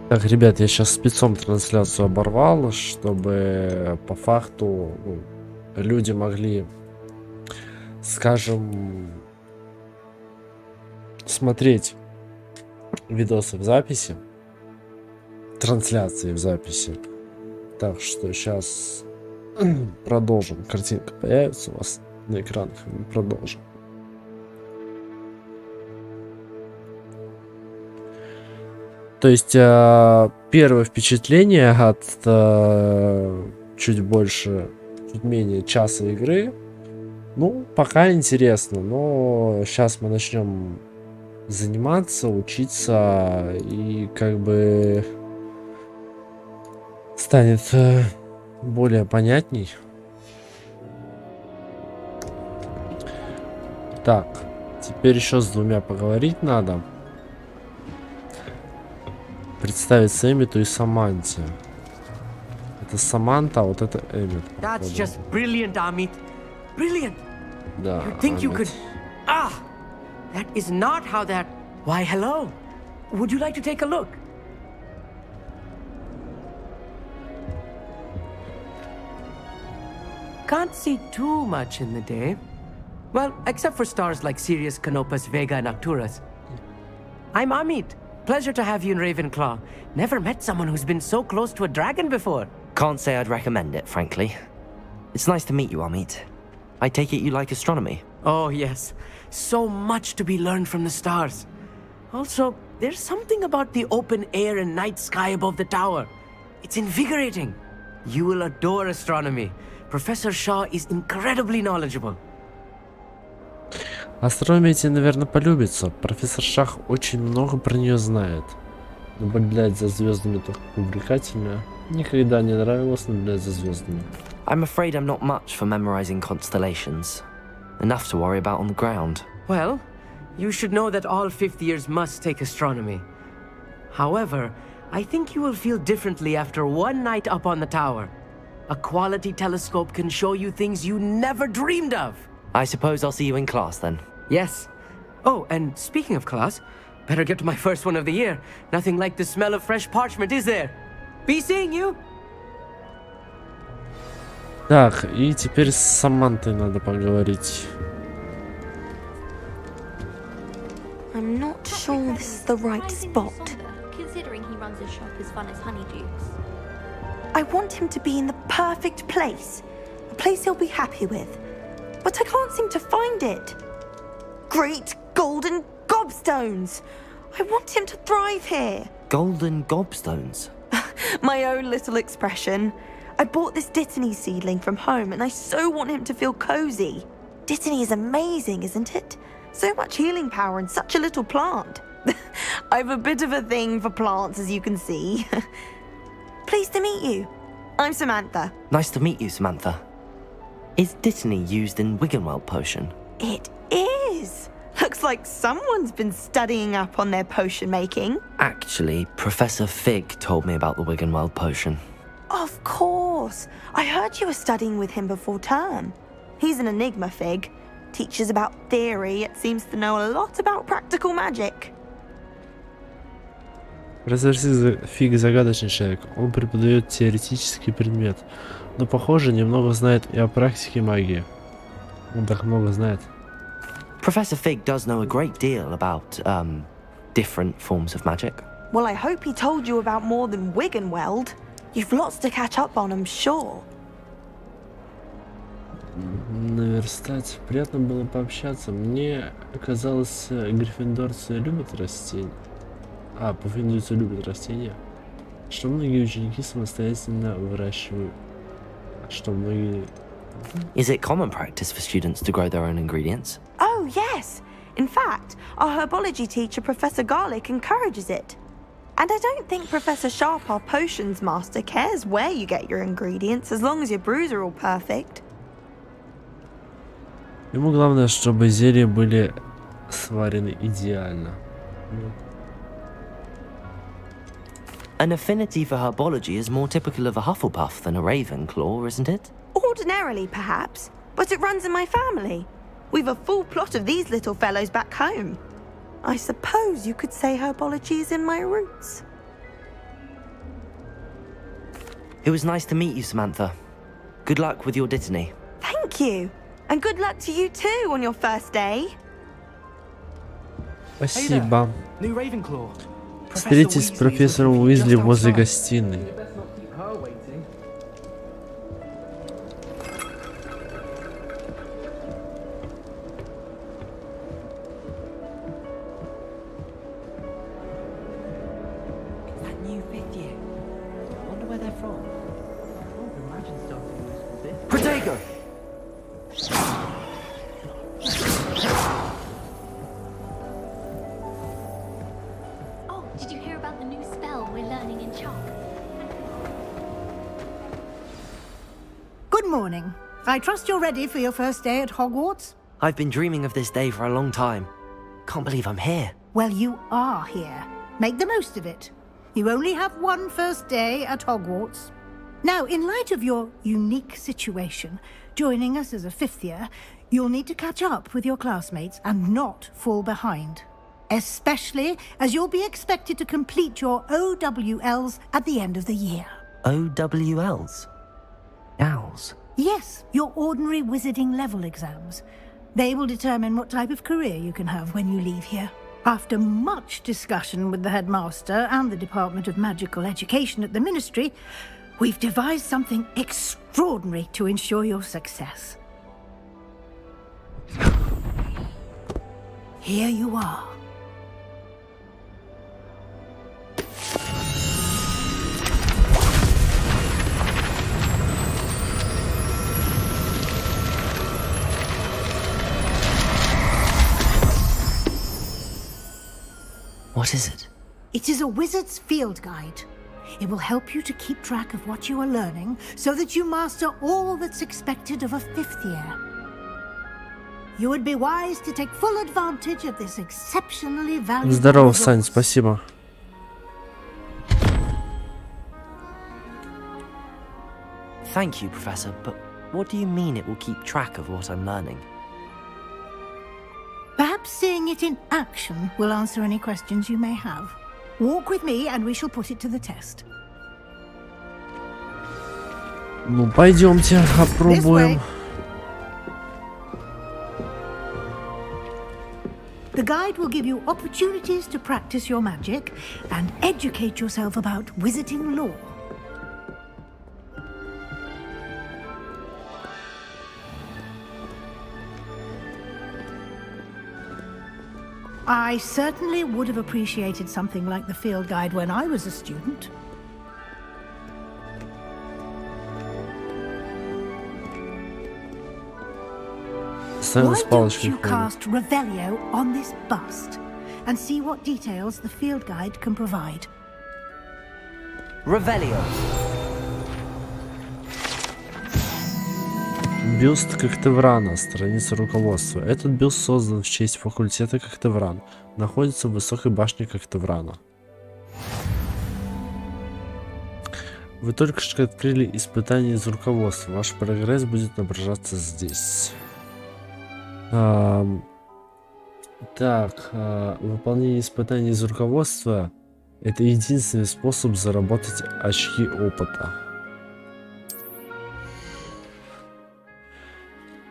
Так, ребят, я сейчас спецом трансляцию оборвал, чтобы по факту люди могли, скажем, смотреть видосы в записи, трансляции в записи. Так что сейчас продолжим. Картинка появится у вас на экранах, и мы продолжим. То есть первое впечатление от чуть менее часа игры, ну, пока интересно, но сейчас мы начнем заниматься, учиться, и как бы станет более понятней. Так, теперь еще с двумя поговорить надо. Представиться Эмиту и Саманте. Это Саманта, а вот это Эмит. That's just brilliant, Amit. Brilliant. Да. You think you could? Ah, that is not how that. Why, hello. Would you like to take a look? Can't see too much in the day. Well, except for stars like Sirius, Canopus, Vega, and Arcturus. I'm Amit. Pleasure to have you in Ravenclaw. Never met someone who's been so close to a dragon before. Can't say I'd recommend it, frankly. It's nice to meet you, Amit. I take it you like astronomy? Oh, yes. So much to be learned from the stars. Also, there's something about the open air and night sky above the tower. It's invigorating. You will adore astronomy. Professor Shaw is incredibly knowledgeable. Астрономия тебе, наверное, полюбится. Профессор Шах очень много про нее знает. Наблюдать за звездами так увлекательно. Никогда не нравилось наблюдать за звездами. I'm afraid I'm not much for memorizing constellations. Enough to worry about on the ground. Well, you should know that all fifth years must take astronomy. However, I think you will feel differently after one night up on the tower. A quality telescope can show you things you never dreamed of. I suppose I'll see you in class then. Yes. Oh, and speaking of class, better get to my first one of the year. Nothing like the smell of fresh parchment, is there? Be seeing you. Так, и теперь с Самантой надо поговорить. I'm not sure this is the right spot. Considering he runs a shop as fun as Honeydukes. I want him to be in the perfect place. A place he'll be happy with. But I can't seem to find it. Great golden gobstones! I want him to thrive here. Golden gobstones? My own little expression. I bought this Dittany seedling from home and I so want him to feel cozy. Dittany is amazing, isn't it? So much healing power in such a little plant. I've a bit of a thing for plants, as you can see. Pleased to meet you. I'm Samantha. Nice to meet you, Samantha. Is Dittany used in Wiggenweld potion? It is. Looks like someone's been studying up on their potion making. Actually, Professor Fig told me about the Wiggenweld potion. Of course. I heard you were studying with him before term. He's an enigma, Fig. Teaches about theory, yet seems to know a lot about practical magic. Профессор Фиг загадочный человек. Он преподает теоретический предмет, но, похоже, немного знает и о практике магии. Он так много знает. Professor Fig does know a great deal about, different forms of magic. Well, I hope he told you about more than Wiggenweld. You've lots to catch up on, I'm sure. Наверстать. Приятно было пообщаться. Мне казалось, гриффиндорцы любят растения. Пуффиндуйцы любят растения. Что многие ученики самостоятельно выращивают. Что многие... Is it common practice for students to grow their own ingredients? Oh, yes. In fact, our herbology teacher, Professor Garlick, encourages it. And I don't think Professor Sharp, our potions master, cares where you get your ingredients, as long as your brews are all perfect. Ему главное, чтобы зелья были сварены идеально. An affinity for herbology is more typical of a Hufflepuff than a Ravenclaw, isn't it? Ordinarily, perhaps, but it runs in my family. We've a full plot of these little fellows back home. I suppose you could say herbology is in my roots. It was nice to meet you, Samantha. Good luck with your dittany. Thank you. And good luck to you too on your first day. Спасибо. New Ravenclaw. Встретитесь с профессором Уизли возле гостиной. Protego! Oh, did you hear about the new spell we're learning in chalk? Good morning. I trust you're ready for your first day at Hogwarts? I've been dreaming of this day for a long time. Can't believe I'm here. Well, you are here. Make the most of it. You only have one first day at Hogwarts. Now, in light of your unique situation, joining us as a fifth year, you'll need to catch up with your classmates and not fall behind. Especially as you'll be expected to complete your OWLs at the end of the year. OWLs? Owls? Yes, your ordinary wizarding level exams. They will determine what type of career you can have when you leave here. After much discussion with the headmaster and the Department of Magical Education at the Ministry, we've devised something extraordinary to ensure your success. Here you are. What is it? It is a wizard's field guide. It will help you to keep track of what you are learning so that you master all that's expected of a fifth year. You would be wise to take full advantage of this exceptionally valuable Здорово, Сань, resource. спасибо. Thank you, Professor, but what do you mean it will keep track of what I'm learning? Perhaps seeing it in action will answer any questions you may have. Walk with me and we shall put it to the test. Ну, пойдемте, опробуем. The guide will give you opportunities to practice your magic and educate yourself about wizarding lore. I certainly would have appreciated something like the field guide when I was a student. Ставим с Why don't палочкой you ходим. cast Revelio on this bust and see what details the field guide can provide? Revelio. Бюст Коктеврана, страница руководства. Этот бюст создан в честь факультета Коктевран. Находится в высокой башне Коктеврана. Вы только что открыли испытание из руководства. Ваш прогресс будет отображаться здесь. Выполнение испытаний из руководства — это единственный способ заработать очки опыта.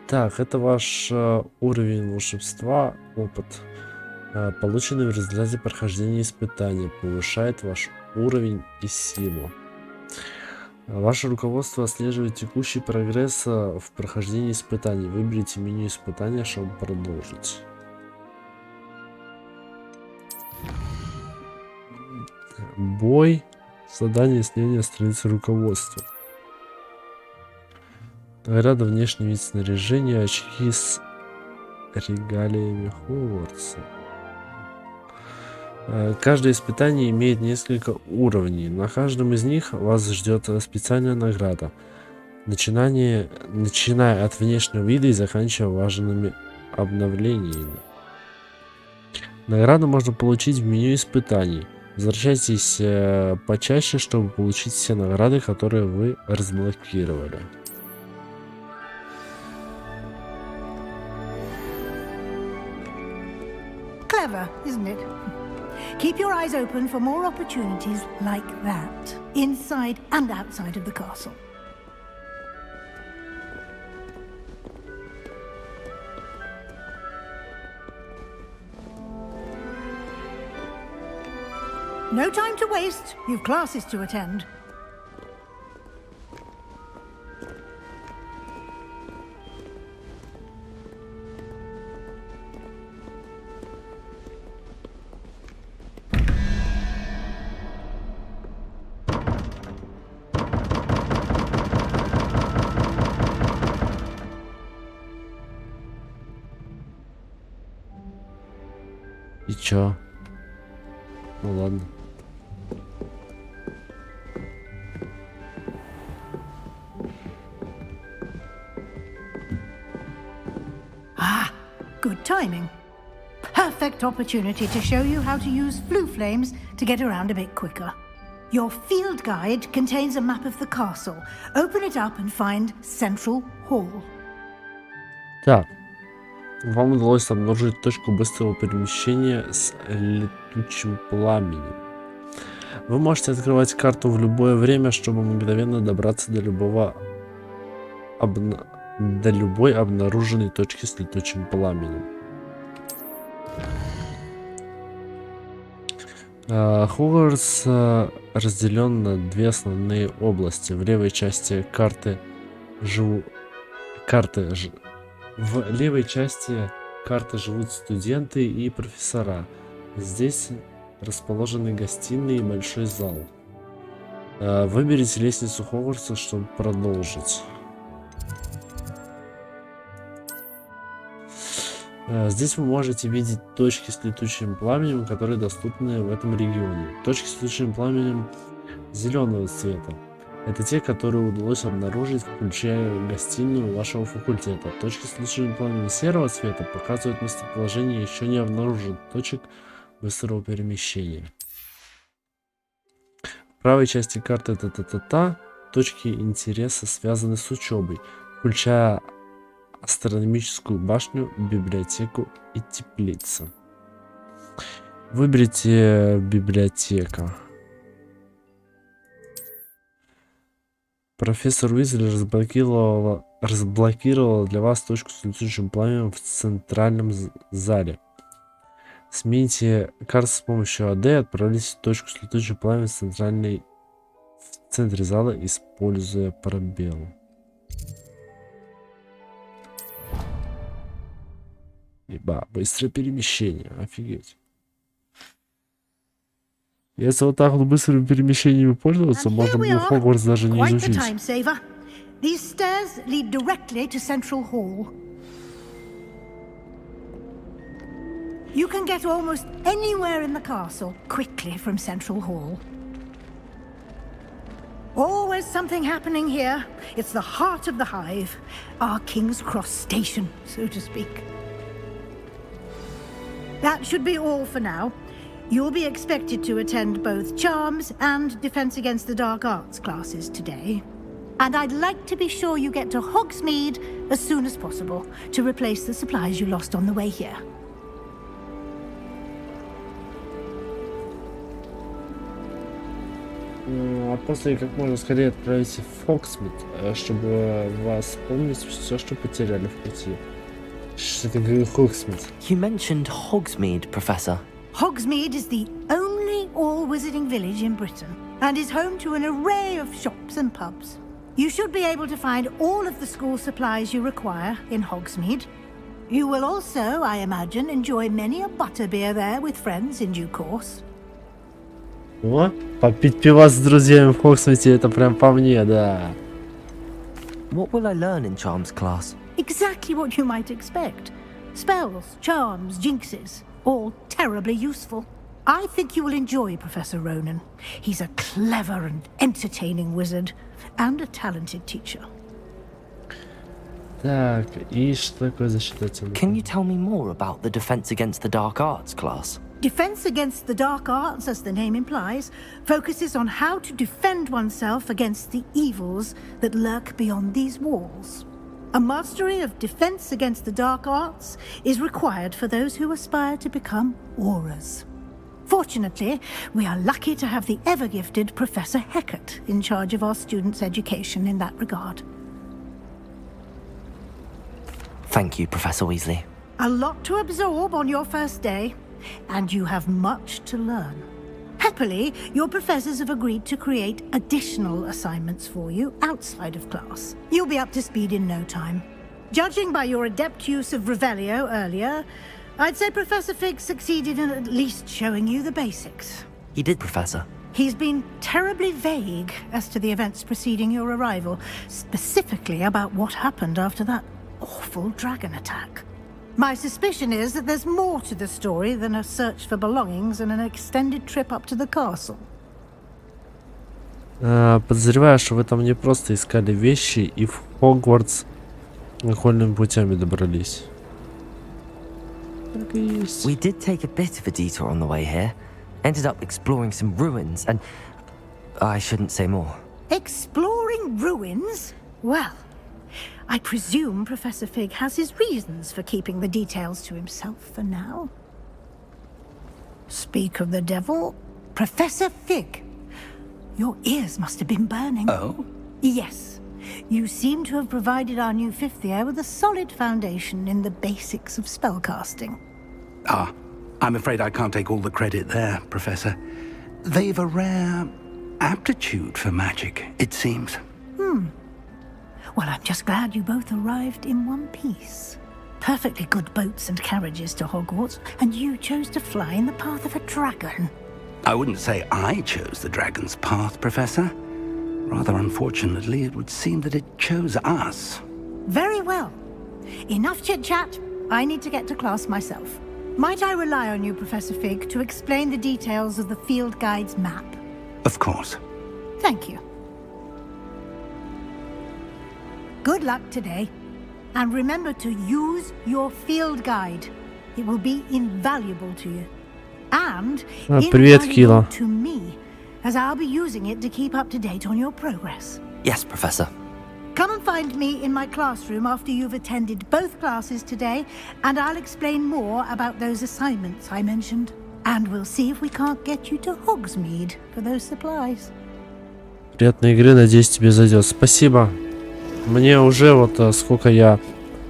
Так, это ваш уровень волшебства, опыт, полученный в результате прохождения испытания, повышает ваш уровень и силу. Ваше руководство отслеживает текущий прогресс в прохождении испытаний. Выберите меню испытания, чтобы продолжить. Бой. Задание снятия страницы руководства. Награда, внешний вид снаряжения, очки с регалиями Хогвартса. Каждое испытание имеет несколько уровней. На каждом из них вас ждет специальная награда, начиная от внешнего вида и заканчивая важными обновлениями. Награду можно получить в меню испытаний. Возвращайтесь почаще, чтобы получить все награды, которые вы разблокировали. Clever, isn't it? Keep your eyes open for more opportunities like that, inside and outside of the castle. No time to waste. You've classes to attend. И чё? Ну ладно. Good timing. Perfect opportunity to show you how to use flue flames to get around a bit quicker. Your field guide contains a map of the castle. Open it up and find Central Hall. Так. Вам удалось обнаружить точку быстрого перемещения с летучим пламенем. Вы можете открывать карту в любое время, чтобы мгновенно добраться до любой обнаруженной точки с летучим пламенем. Хогвартс разделен на две основные области. В левой части в левой части карты живут студенты и профессора. Здесь расположены гостиные и большой зал. Выберите лестницу Хогвартса, чтобы продолжить. Здесь вы можете видеть точки с летучим пламенем, которые доступны в этом регионе. Точки с летучим пламенем зеленого цвета. Это те, которые удалось обнаружить, включая гостиную вашего факультета. Точки с летучим пламенем серого цвета показывают местоположение еще не обнаруженных точек быстрого перемещения. В правой части карты точки интереса связаны с учебой, включая астрономическую башню, библиотеку и теплицу. Выберите библиотека. Профессор Уизли разблокировала для вас точку с летучим пламенем в центральном зале. Смените карту с помощью АД и отправляйтесь в точку с летучим пламенем в центре зала, используя пробел. Ибо быстрое перемещение, офигеть. Если вот так вот быстрыми перемещениями пользоваться, можно было Хогвартс даже не изучить. These stairs lead directly to Central Hall. You can get almost anywhere in the castle quickly from Central Hall. Always something happening here. It's the heart of the hive, our King's Cross station, so to speak. That should be all for now. You'll be expected to attend both Charms and Defense Against the Dark Arts classes today. And I'd like to be sure you get to Hogsmeade as soon as possible to replace the supplies you lost on the way here. А после как можно скорее отправиться в Хогсмид, чтобы восполнить все, что потеряли в пути. Что такое Хогсмид? You mentioned Hogsmeade, Professor. Hogsmeade is the only all-wizarding village in Britain and is home to an array of shops and pubs. You should be able to find all of the school supplies you require in Hogsmeade. You will also, I imagine, enjoy many a butterbeer there with friends in due course. О, попить пива с друзьями в Хогсмиде, это прям по мне, да. What will I learn in Charms class? Exactly what you might expect. Spells, charms, jinxes, all terribly useful. I think you will enjoy Professor Ronan. He's a clever and entertaining wizard, and a talented teacher. Так, и что такое защита от темноты? Can you tell me more about the Defense Against the Dark Arts class? Defense Against the Dark Arts, as the name implies, focuses on how to defend oneself against the evils that lurk beyond these walls. A mastery of Defense Against the Dark Arts is required for those who aspire to become Aurors. Fortunately, we are lucky to have the ever-gifted Professor Heckert in charge of our students' education in that regard. Thank you, Professor Weasley. A lot to absorb on your first day, and you have much to learn. Happily, your professors have agreed to create additional assignments for you outside of class. You'll be up to speed in no time. Judging by your adept use of Revelio earlier, I'd say Professor Fig succeeded in at least showing you the basics. He did, Professor. He's been terribly vague as to the events preceding your arrival, specifically about what happened after that awful dragon attack. My suspicion is that there's more to the story than a search for belongings and an extended trip up to the castle. Подозреваю, что вы там не просто искали вещи и в Хогвартс окольными путями добрались. Так и есть. We did take a bit of a detour on the way here. Ended up exploring some ruins and... I shouldn't say more. Exploring ruins? Well, I presume Professor Fig has his reasons for keeping the details to himself for now. Speak of the devil, Professor Fig. Your ears must have been burning. Oh? Yes. You seem to have provided our new fifth year with a solid foundation in the basics of spellcasting. Ah, I'm afraid I can't take all the credit there, Professor. They've a rare aptitude for magic, it seems. Well, I'm just glad you both arrived in one piece. Perfectly good boats and carriages to Hogwarts, and you chose to fly in the path of a dragon. I wouldn't say I chose the dragon's path, Professor. Rather unfortunately, it would seem that it chose us. Very well. Enough chit-chat. I need to get to class myself. Might I rely on you, Professor Fig, to explain the details of the field guide's map? Of course. Thank you. Good luck today. And remember to use your field guide. It will be invaluable to you. And Привет, Кила. invaluable to me, as I'll be using it to keep up to date on your progress. Yes, Professor. Come and find me in my classroom after you've attended both classes today, and I'll explain more about those assignments I mentioned. And we'll see if we can't get you to Hogsmeade for those supplies. Приятной игры, надеюсь, тебе зайдет. Спасибо. Мне уже вот сколько я...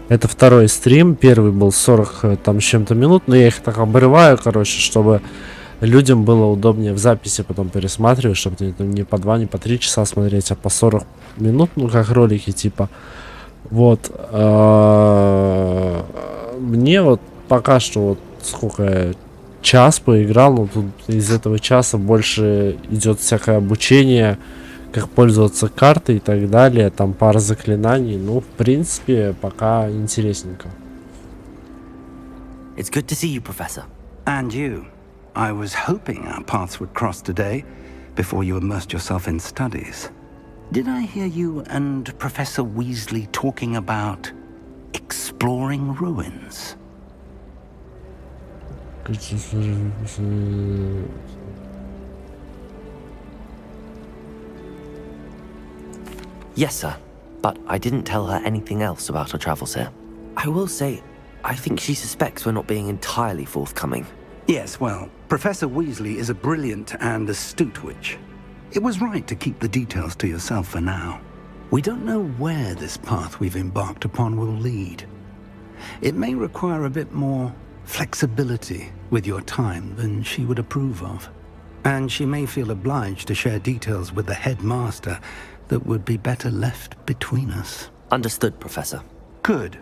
Это второй стрим, первый был 40 там с чем-то минут, но я их так обрываю, короче, чтобы людям было удобнее в записи потом пересматривать, чтобы не по 2, не по 3 часа смотреть, а по 40 минут, ну как ролики типа. Вот. Мне вот пока что вот сколько час поиграл, но тут из этого часа больше идет всякое обучение, как пользоваться картой и так далее, там пара заклинаний, ну, в принципе, пока интересненько. It's good to see you, Professor. And you. I was hoping our paths would cross today, before you immersed yourself in studies. Did I hear you and Professor Weasley talking about exploring ruins? Yes, sir. But I didn't tell her anything else about our travels here. I will say, I think she suspects we're not being entirely forthcoming. Yes, well, Professor Weasley is a brilliant and astute witch. It was right to keep the details to yourself for now. We don't know where this path we've embarked upon will lead. It may require a bit more flexibility with your time than she would approve of. And she may feel obliged to share details with the headmaster that would be better left between us. Understood, Professor. Good.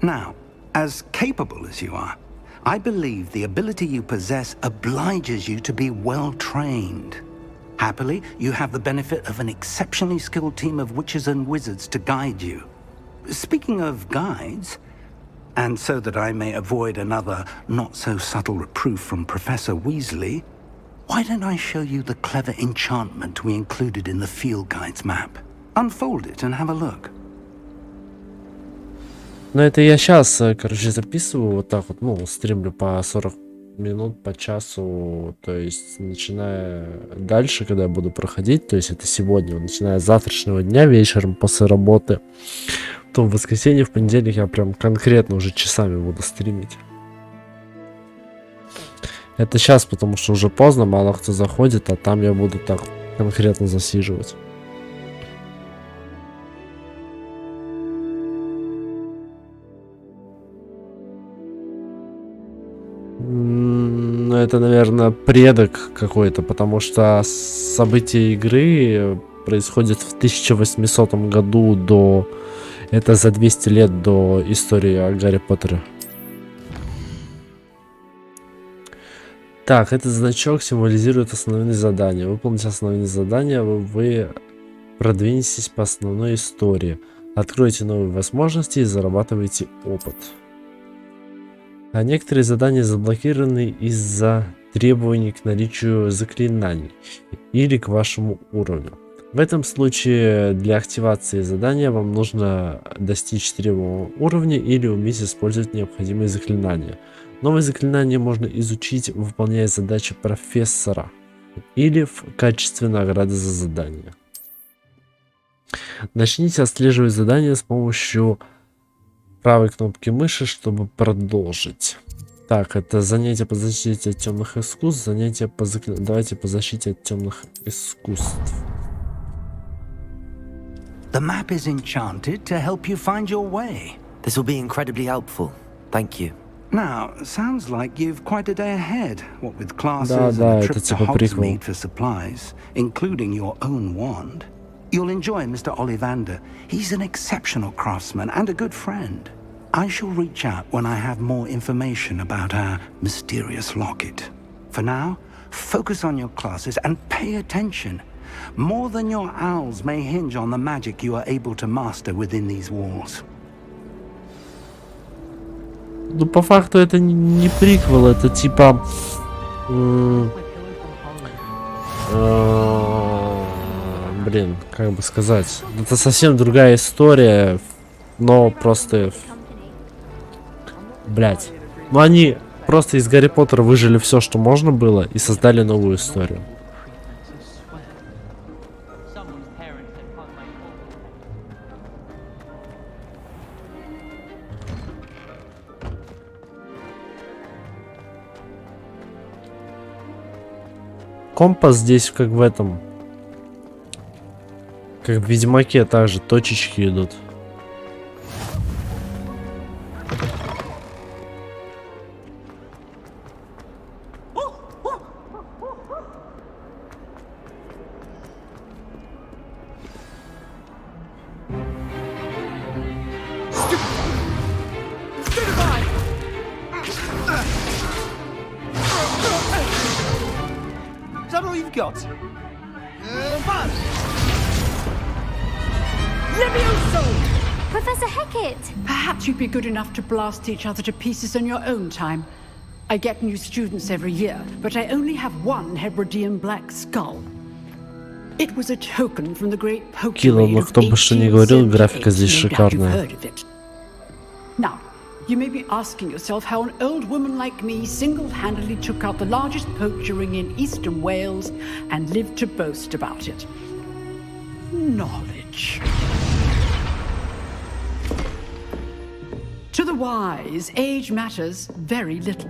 Now, as capable as you are, I believe the ability you possess obliges you to be well trained. Happily, you have the benefit of an exceptionally skilled team of witches and wizards to guide you. Speaking of guides, and so that I may avoid another not-so-subtle reproof from Professor Weasley, why don't I show you the clever enchantment we included in the field guide's map? Unfold it and have a look. Ну, это я сейчас, короче, записываю вот так вот, ну, стримлю по 40 минут, по часу, то есть, начиная дальше, когда я буду проходить, то есть, это сегодня, начиная с завтрашнего дня, вечером после работы, потом в воскресенье, в понедельник я прям конкретно уже часами буду стримить. Это сейчас, потому что уже поздно, мало кто заходит, а там я буду так конкретно засиживать. Это, наверное, предок какой-то, потому что события игры происходят в 1800 году до... Это за 200 лет до истории о Гарри Поттере. Так, этот значок символизирует основные задания. Выполните основные задания, вы продвинетесь по основной истории. Откройте новые возможности и зарабатывайте опыт. А некоторые задания заблокированы из-за требований к наличию заклинаний или к вашему уровню. В этом случае для активации задания вам нужно достичь требуемого уровня или уметь использовать необходимые заклинания. Новые заклинания можно изучить, выполняя задачи профессора или в качестве награды за задание. Начните отслеживать задания с помощью правой кнопки мыши, чтобы продолжить. Так, это занятие по защите от темных искусств, занятие по Давайте по защите от темных искусств. The map is enchanted to help you find your way. This will be incredibly helpful. Thank you. Now, sounds like you've quite a day ahead, what with classes Да, and a это trip to типа приквел. Hogsmeade for supplies, including your own wand. You'll enjoy Mr. Ollivander. He's an exceptional craftsman and a good friend. I shall reach out when I have more information about our mysterious locket. For now, focus on your classes and pay attention. More than your owls may hinge on the magic you are able to master within these walls. Ну, по факту это не приквел, это типа... Блин, как бы сказать. Это совсем другая история, но просто... Блять. Ну, они просто из Гарри Поттера выжили все, что можно было, и создали новую историю. Компас здесь как в этом, как в Ведьмаке, также точечки идут. Professor Hecat! Perhaps you'd be good enough to blast each other to pieces in your own time. I get new students every year, but I only have one Hebridean black skull. It was a token from the great Килл, но кто бы что ни говорил, графика здесь шикарная. Now, you may be asking yourself how an old woman like me single-handedly took out the largest poacher ring in eastern Wales and lived to boast about it. Knowledge. To the wise, age matters very little.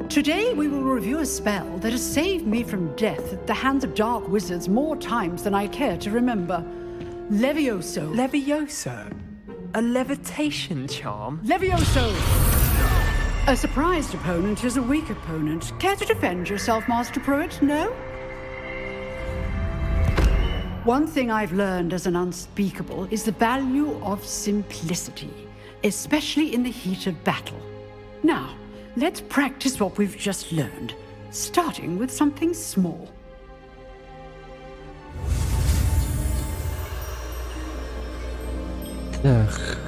Today we will review a spell that has saved me from death at the hands of dark wizards more times than I care to remember. Levioso. Levioso? A levitation charm? Levioso! A surprised opponent is a weak opponent. Care to defend yourself, Master Pruitt? No? One thing I've learned as an unspeakable is the value of simplicity, especially in the heat of battle. Now, let's practice what we've just learned, starting with something small. Эх.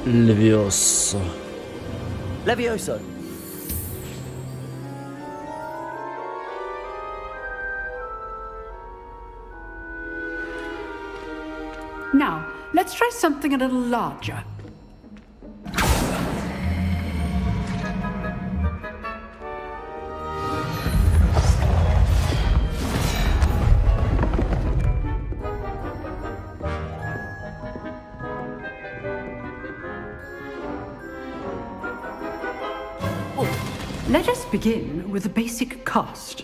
Levioso. Levioso. Now, let's try something a little larger. Let us begin with the basic cast.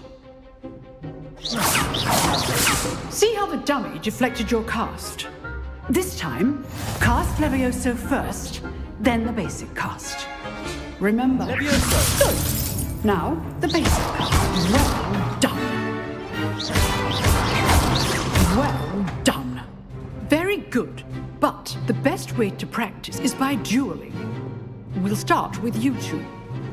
See how the dummy deflected your cast? This time, cast Levioso first, then the basic cast. Remember. Levioso. Good. Now, the basic cast. Well done. Well done. Very good. But the best way to practice is by dueling. We'll start with you two.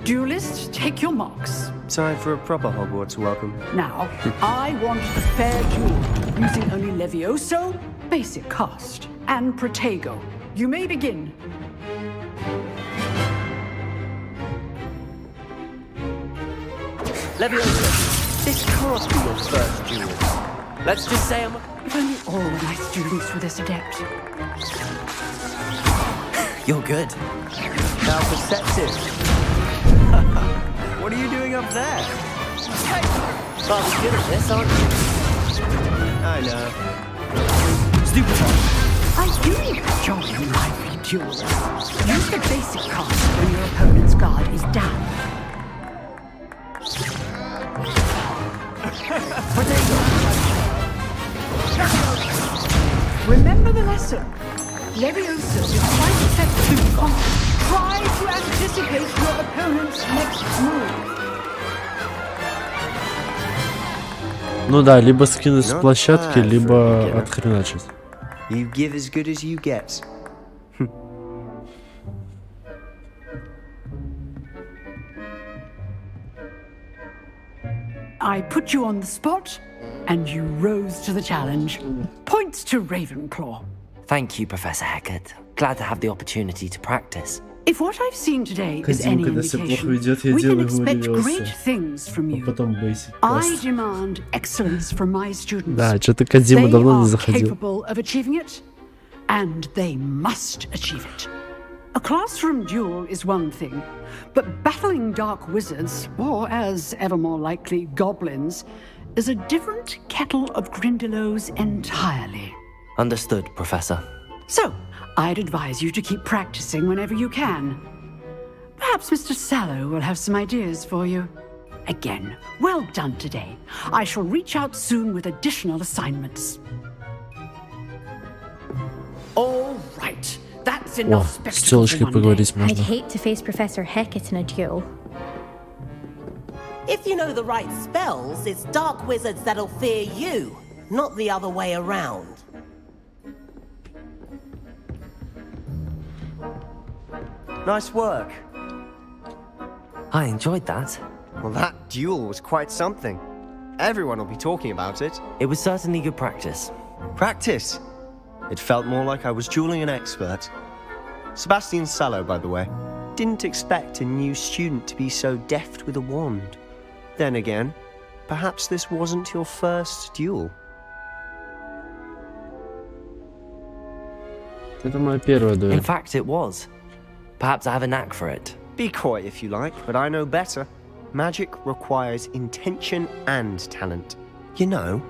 Duelists, take your marks. Time for a proper Hogwarts welcome. Now, I want a fair duel, using only Levioso, basic cast, and Protego. You may begin. Levioso, this can't be your first duel. Let's just say I'm... If only all my students were this adept. You're good. How perceptive. What are you doing up there? Rather good at this, aren't you? I know. Stupid. I do enjoy lively duels. Use the basic cast when your opponent's guard is down. Remember the lesson. Levioso is quite effective. Try to anticipate your opponent's next move. Ну да, либо скинуть с площадки, либо отхреначить. You give as good as you get. I put you on the spot, and you rose to the challenge. Points to Ravenclaw. Thank you, Professor Hecat. Glad to have the opportunity to practice. If what I've seen today is Казим, any когда все плохо indication, идет, я we can делаю expect его great Levioso, things from а you. потом basic I cast. demand excellence from my students. Да, что-то Кодзима They давно не are заходил. capable of achieving it, and they must achieve it. A classroom duel is one thing, but battling dark wizards, or as ever more likely, goblins, is a different kettle of Grindylows entirely. Understood, Professor. So, I'd advise you to keep practicing whenever you can. Perhaps Mr. Sallow will have some ideas for you. Again, well done today. I shall reach out soon with additional assignments. All right. That's О, enough с spectacle телочкой for one day. поговорить I'd можно. hate to face Professor Hecat in a duel. If you know the right spells, it's dark wizards that'll fear you, not the other way around. Nice work. I enjoyed that. Well, that duel was quite something. Everyone will be talking about it. It was certainly good practice. Practice. It felt more like I was dueling an expert. Sebastian Sallow, by the way. Didn't expect a new student to be so deft with a wand. Then again, perhaps this wasn't your first duel. Это моя первая дуэль. In fact, it was. Perhaps I have a knack for it. Be coy if you like, but I know better. Magic requires intention and talent. You know,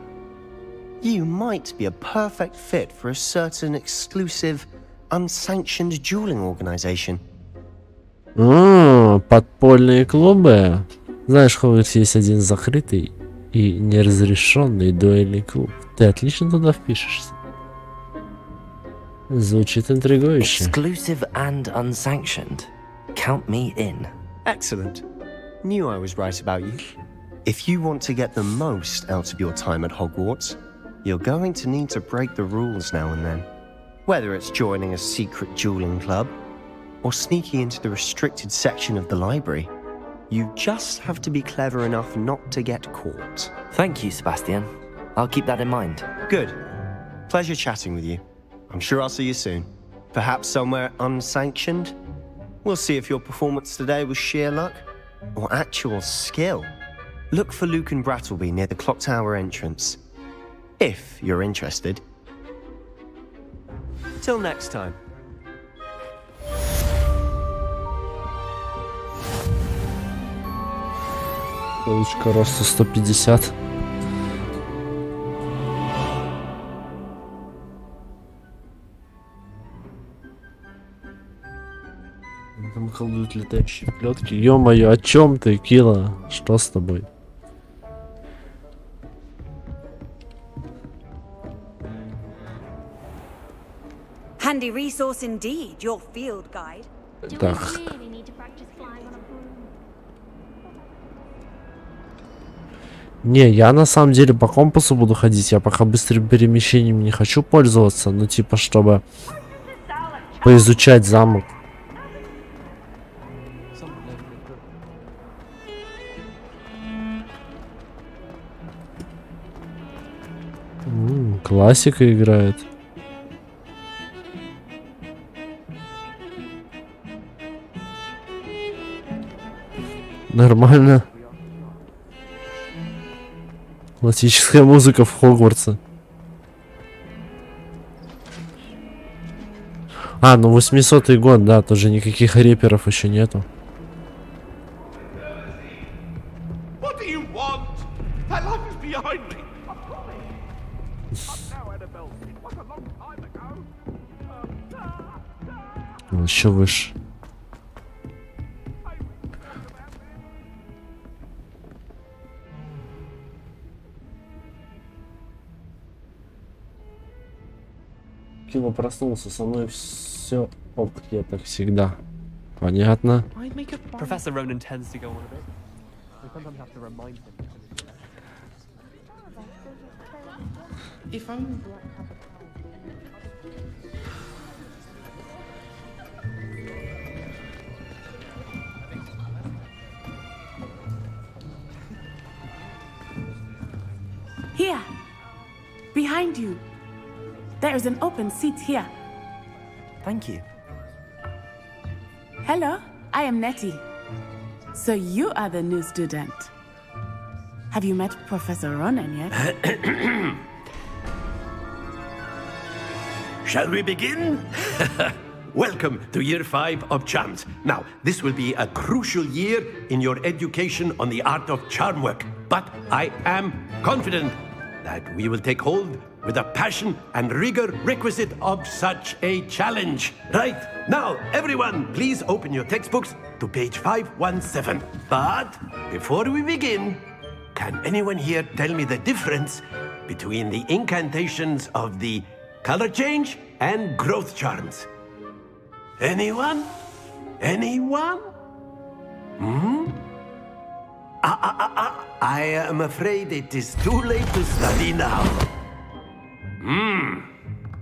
you might be a perfect fit for a certain exclusive, unsanctioned dueling organization. Подпольные клубы. Знаешь, Хогвартс есть один закрытый и неразрешенный дуэльный клуб. Ты отлично туда впишешься. Звучит интригующе. Exclusive and unsanctioned. Count me in. Excellent. Knew I was right about you. If you want to get the most out of your time at Hogwarts, you're going to need to break the rules now and then. Whether it's joining a secret dueling club, or sneaking into the restricted section of the library, you just have to be clever enough not to get caught. Thank you, Sebastian. I'll keep that in mind. Good. Pleasure chatting with you. I'm sure I'll see you soon. Perhaps somewhere unsanctioned? We'll see if your performance today was sheer luck or actual skill. Look for Luke and Brattleby near the clock tower entrance, if you're interested. Till next time. Получка роста 150. Там колдуют летающие плетки. Ё-моё, о чем ты, Кила? Что с тобой? Handy resource indeed, your field guide. Do Так. we really need to practice flying on a broom? Не, я на самом деле по компасу буду ходить. Я пока быстрым перемещением не хочу пользоваться. Ну, типа, чтобы поизучать замок. Классика играет. Нормально. Классическая музыка в Хогвартсе. А, ну 800-й год, да, тоже никаких рэперов еще нету. What do you want? That life is behind me. Еще выше. Кило проснулся, со мной все ок, я так всегда. Понятно. Professor Ronan tends to go on a bit. We sometimes have to remind him. If only Black had the Here, behind you. There is an open seat here. Thank you. Hello, I am Nettie. So you are the new student. Have you met Professor Ronan yet? Shall we begin? Welcome to year 5 of charms. Now, this will be a crucial year in your education on the art of charm work. But I am confident that we will take hold with the passion and rigor requisite of such a challenge. Right, now, everyone, please open your textbooks to page 517. But before we begin, can anyone here tell me the difference between the incantations of the color change and growth charms? Anyone? Anyone? I am afraid it is too late to study now.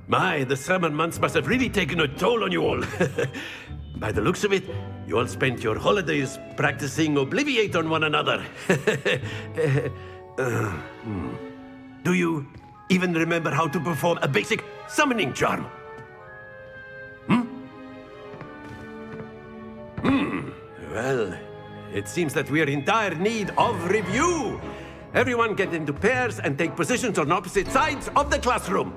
My, the summer months must have really taken a toll on you all. By the looks of it, you all spent your holidays practicing Obliviate on one another. Do you even remember how to perform a basic summoning charm? Well, it seems that we are in dire need of review. Everyone get into pairs and take positions on opposite sides of the classroom.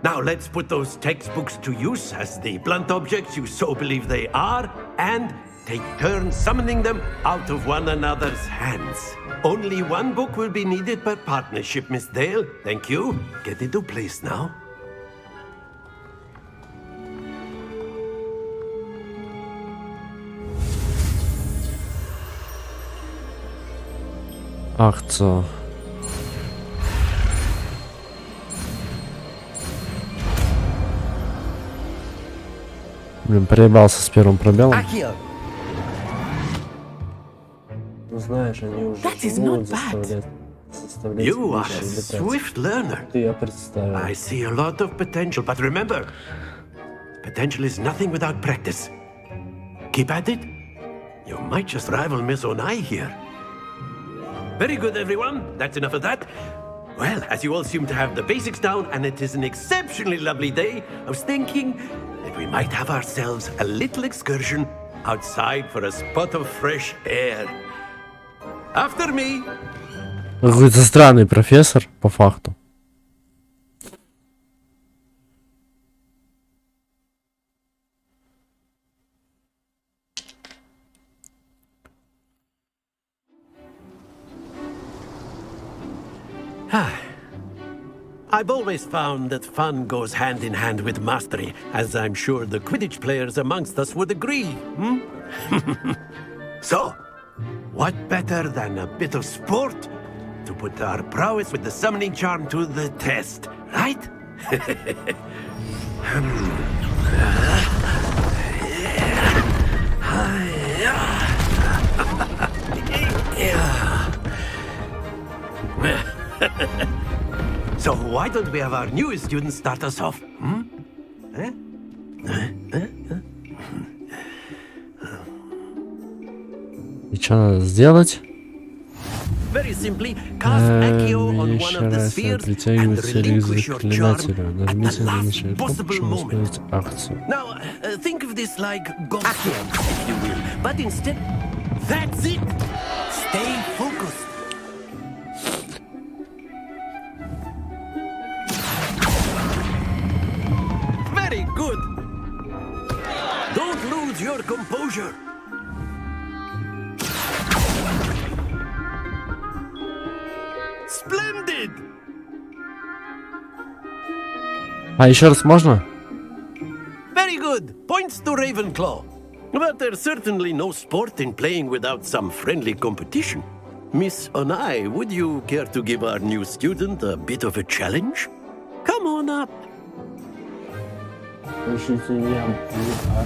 Now let's put those textbooks to use as the blunt objects you so believe they are, and take turns summoning them out of one another's hands. Only one book will be needed per partnership, Miss Dale. Thank you. Get into place now. Ах, co? Блин, проебался с первым пробелом. Ну знаешь, они уже могут заставлять You are a swift learner. Я представил. I see a lot of potential, but remember, potential is nothing without practice. Keep at it. You might just rival Miss Onai here. Very good, everyone. That's enough of that. Well, as you all seem to have the basics down, and it is an exceptionally lovely day, I was thinking that we might have ourselves a little excursion outside for a spot of fresh air. After me. Какой-то странный профессор, по факту. I've always found that fun goes hand in hand with mastery, as I'm sure the Quidditch players amongst us would agree. So, what better than a bit of sport to put our prowess with the summoning charm to the test, right? So why don't we have our newest student start us off? И что надо сделать? Very simply, cast Accio on one of the Еще spheres and притягивайте relinquish your charm заклинателя. at Нажмите the на last начальную кнопку, possible чтобы moment. использовать акцию. Now, think of this like Accio, if you will, but instead, that's it. Stay focused. Very good. Don't lose your composure. Splendid. А еще раз можно? Very good. Points to Ravenclaw. But there's certainly no sport in playing without some friendly competition. Miss Onai, would you care to give our new student a bit of a challenge? Come on up.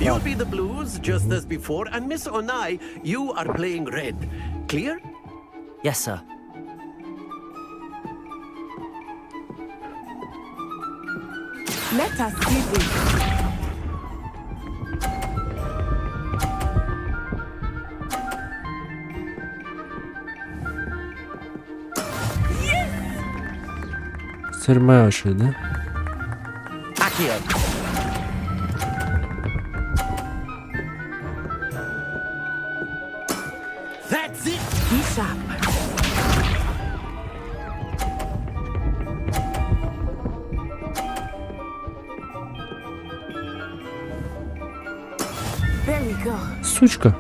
You'll be the blues, just as before, and Miss Onai, you are playing red. Clear? Yes, sir. Let us see this. Теперь моя очередь, да? Accio. That's it. Be sharp. There we go. Сучка.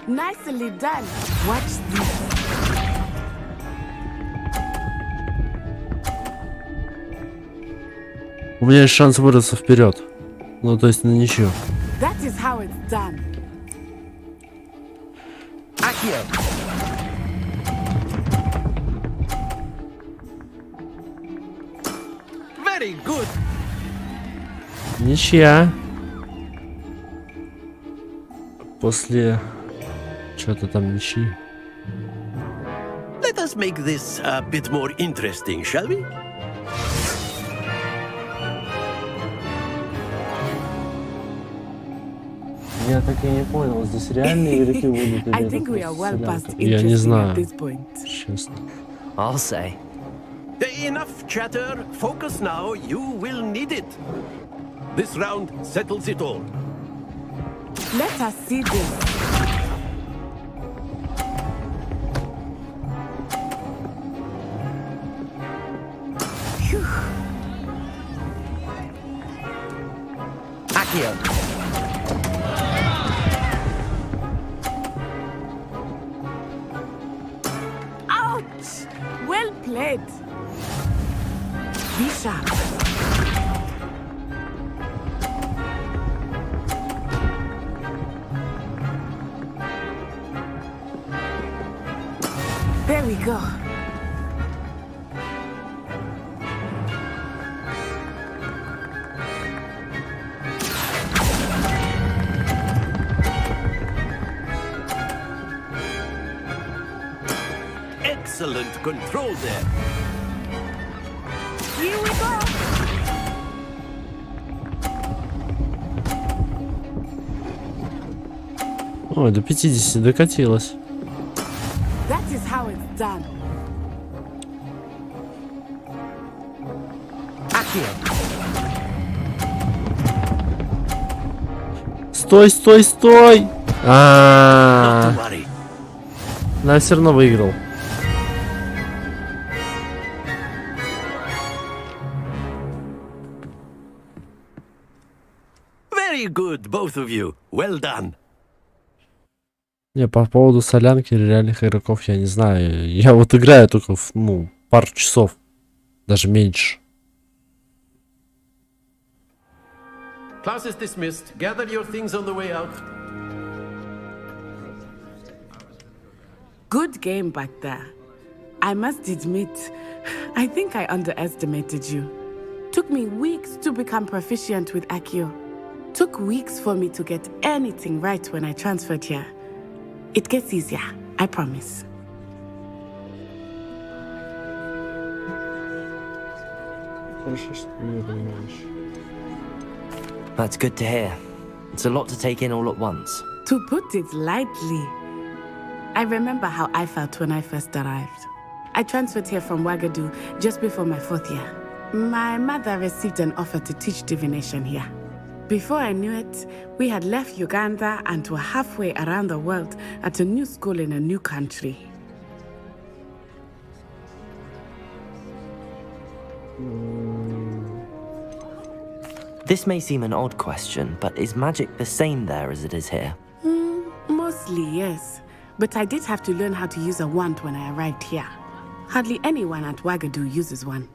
Nicely done. Watch this. У меня есть шанс вырваться вперед. Ну, то есть на ничью. That is how it's done. Accio. Very good. Ничья. После что-то там ничьи. Let us make this a bit more interesting, shall we? Я так и не понял, здесь реальные игроки будут или I это think we are well просто past солянка? Я не interesting знаю, at this point. честно. I'll say. Enough chatter. Focus now. You will need it. This round settles it all. Let us see this. Phew. Accio. Ouch! Well played. Be sharp. There we go. Excellent control there. Here we go. Ой, до 50 докатилась. That is how it's done. Accio. Стой, стой, стой! Not А, to worry. да, все равно выиграл. Very good, both of you. Well done. Не, по поводу солянки или реальных игроков я не знаю. Я вот играю только пару часов. Даже меньше. Class is dismissed. Gather your things on the way out. Good game back there. I must admit, I think I underestimated you. Took me weeks to become proficient with Accio. Took weeks for me to get anything right when I transferred here. It gets easier, I promise. That's good to hear. It's a lot to take in all at once. To put it lightly, I remember how I felt when I first arrived. I transferred here from Ouagadougou just before my 4th year. My mother received an offer to teach divination here. Before I knew it, we had left Uganda and were halfway around the world at a new school in a new country. This may seem an odd question, but is magic the same there as it is here? Mostly, yes. But I did have to learn how to use a wand when I arrived here. Hardly anyone at Ouagadougou uses one.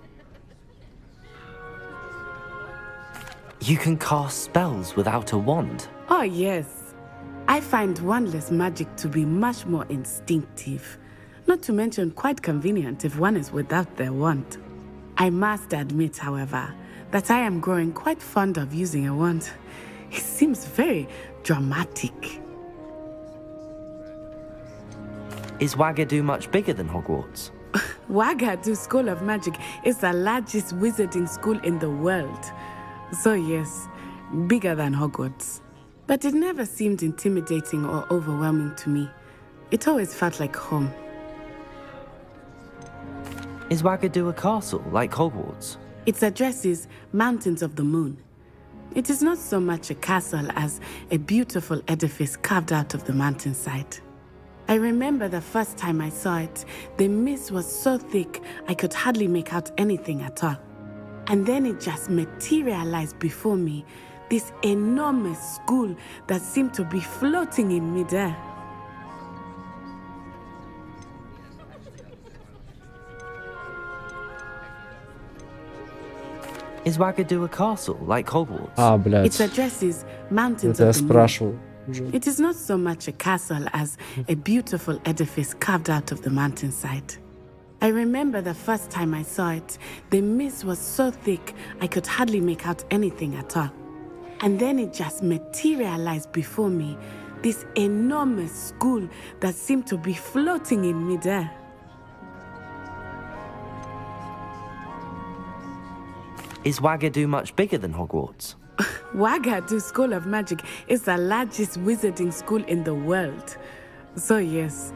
You can cast spells without a wand? Oh, yes. I find wandless magic to be much more instinctive. Not to mention quite convenient if one is without their wand. I must admit, however, that I am growing quite fond of using a wand. It seems very dramatic. Is Ouagadougou much bigger than Hogwarts? Ouagadougou School of Magic is the largest wizarding school in the world. So yes, bigger than Hogwarts. But it never seemed intimidating or overwhelming to me. It always felt like home. Is Ouagadougou a castle, like Hogwarts? Its address is Mountains of the Moon. It is not so much a castle as a beautiful edifice carved out of the mountainside. I remember the first time I saw it, the mist was so thick I could hardly make out anything at all. And then it just materialized before me, this enormous school that seemed to be floating in midair. Is Ouagadougou a castle, like Hogwarts? А, блядь. Its address is Mountains Это я of the Moon. спрашивал. It is not so much a castle as a beautiful edifice carved out of the mountainside. I remember the first time I saw it, the mist was so thick I could hardly make out anything at all. And then it just materialized before me, this enormous school that seemed to be floating in midair. Is Ouagadougou much bigger than Hogwarts? Ouagadougou School of Magic is the largest wizarding school in the world. So yes,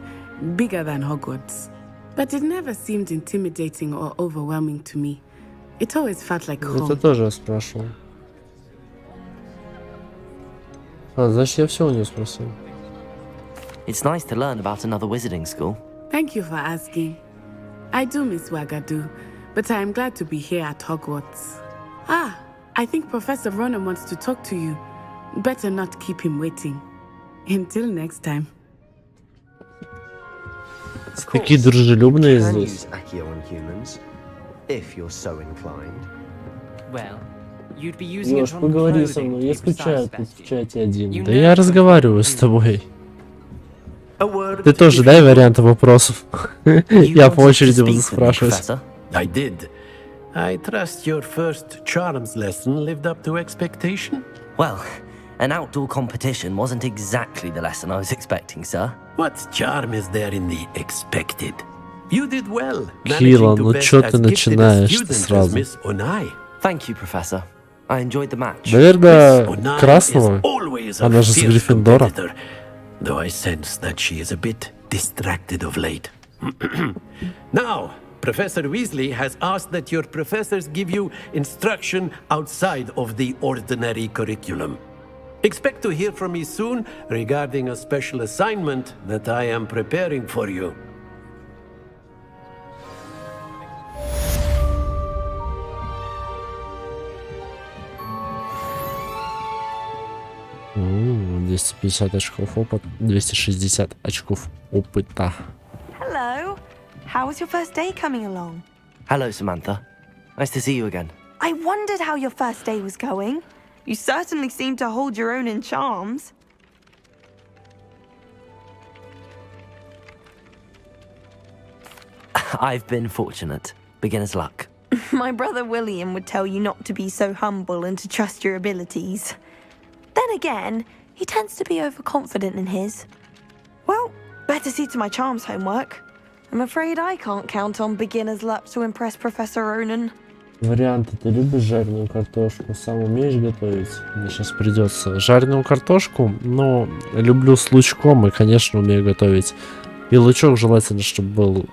bigger than Hogwarts. But it never seemed intimidating or overwhelming to me. It always felt like home. Это тоже я спрашивал. А, значит, я все у нее спросил. It's nice to learn about another wizarding school. Thank you for asking. I do miss Ouagadougou, but I am glad to be here at Hogwarts. Ah, I think Professor Ronan wants to talk to you. Better not keep him waiting. Until next time. Такие дружелюбные Can здесь. use Accio on humans, if you're so inclined. Well, you'd be using it Лёш, on поговори со clothing, мной, to я be скучаю precise, тут в Bestie. чате один. You Да know я how- разговариваю с тобой. A word Ты тоже if дай you- варианты вопросов. You Я по wanted to очереди буду speak with me, спрашивать. Professor? I did. I trust your first charms lesson lived up to expectation? Well, an outdoor competition wasn't exactly the lesson I was expecting, sir. What charm is there in the expected? You did well, Кила, managing to ну best чё as ты gifted a начинаешь-то student as сразу? Miss Onai. Thank you, Professor. I enjoyed the match. Наверное, Onai красного. is always a Она же с fierce Гриффиндора. competitor, though I sense that she is a bit distracted of late. Now, Professor Weasley has asked that your professors give you instruction outside of the ordinary curriculum. Expect to hear from me soon regarding a special assignment that I am preparing for you. 250 очков опыта, 260 очков опыта. Hello. How was your first day coming along? Hello, Samantha. Nice to see you again. I wondered how your first day was going. You certainly seem to hold your own in charms. I've been fortunate. Beginner's luck. My brother William would tell you not to be so humble and to trust your abilities. Then again, he tends to be overconfident in his. Well, better see to my charms homework. I'm afraid I can't count on beginner's luck to impress Professor Ronan. Варианты. Ты любишь жареную картошку? Сам умеешь готовить? Мне сейчас придется. Жареную картошку, но люблю с лучком и, конечно, умею готовить. И лучок желательно, чтобы был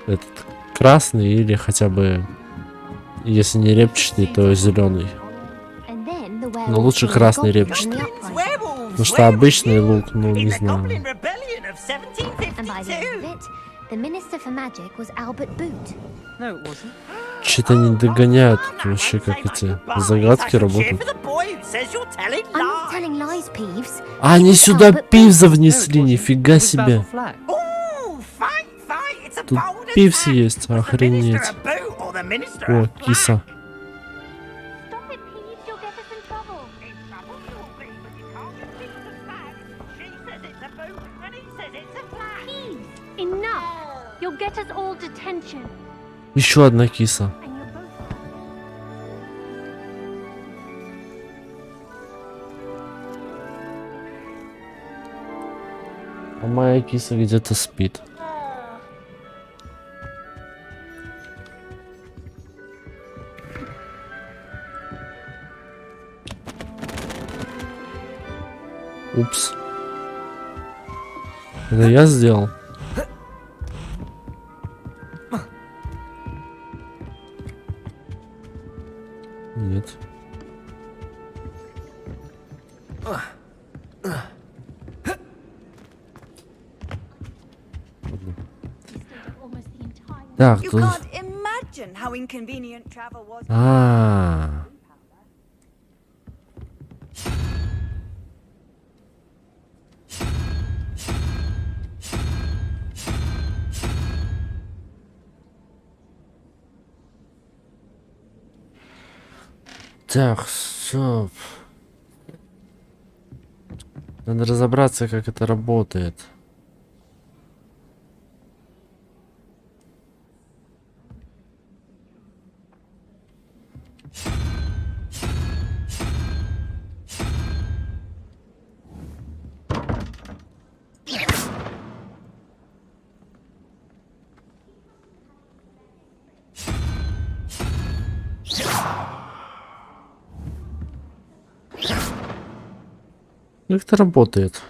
этот красный или хотя бы, если не репчатый, то зеленый. Но лучше красный репчатый. Потому что обычный лук, ну не знаю. Что-то не догоняют вообще, как эти загадки работают. А, они сюда Пивза внесли, нифига себе. Тут Пивз есть, охренеть. О, киса. Еще одна киса. А моя киса где-то спит. Упс. Это я сделал? Нет. Так, тут... Так, стоп. Надо разобраться, как это работает. Как это работает?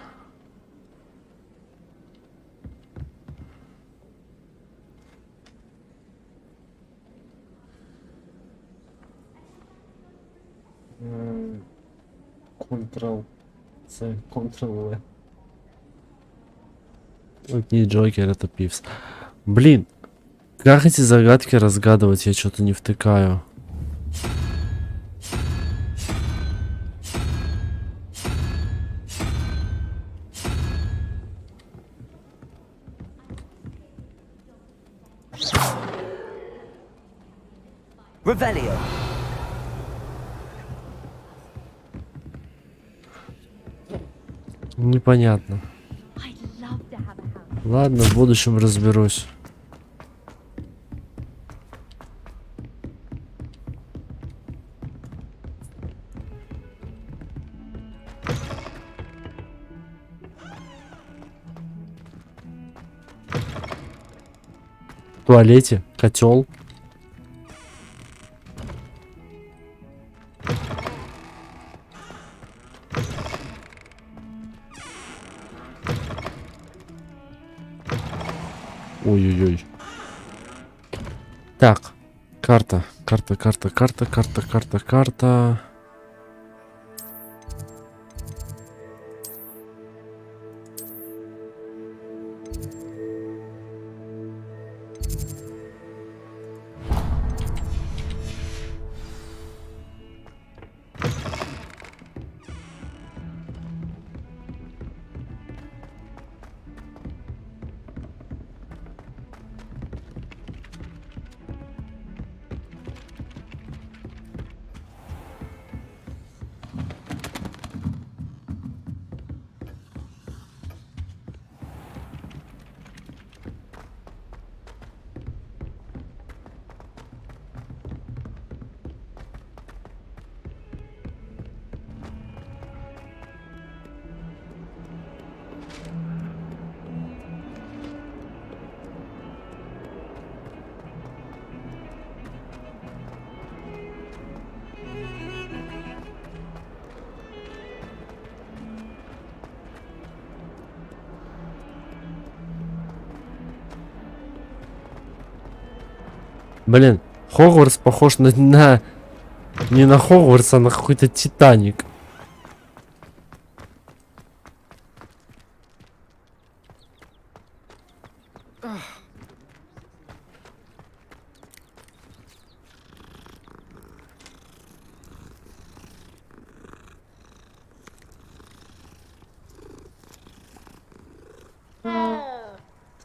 Ctrl-C, Ctrl-V. Вот не Джокер, это Пивз. Блин, как эти загадки разгадывать? Я что-то не втыкаю. Revelio. Непонятно. Ладно, в будущем разберусь. В туалете котел. Ой-ой-ой. Так, карта. Карта. Блин, Хогвартс похож на... Не на Хогвартс, а на какой-то Титаник.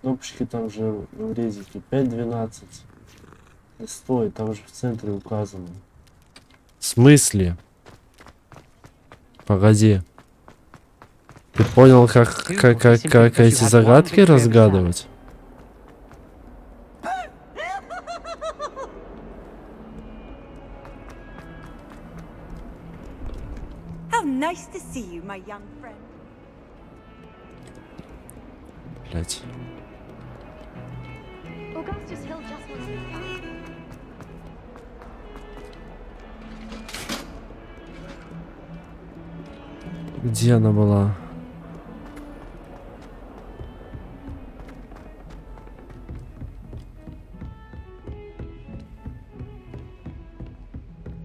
Кнопочки там же в резике 5.12. И стоит, там же в центре указано. В смысле? Погоди. Ты понял, как эти загадки разгадывать? How nice to see you, my young friend. Блять. Augustus Hill just wants to find. Где она была?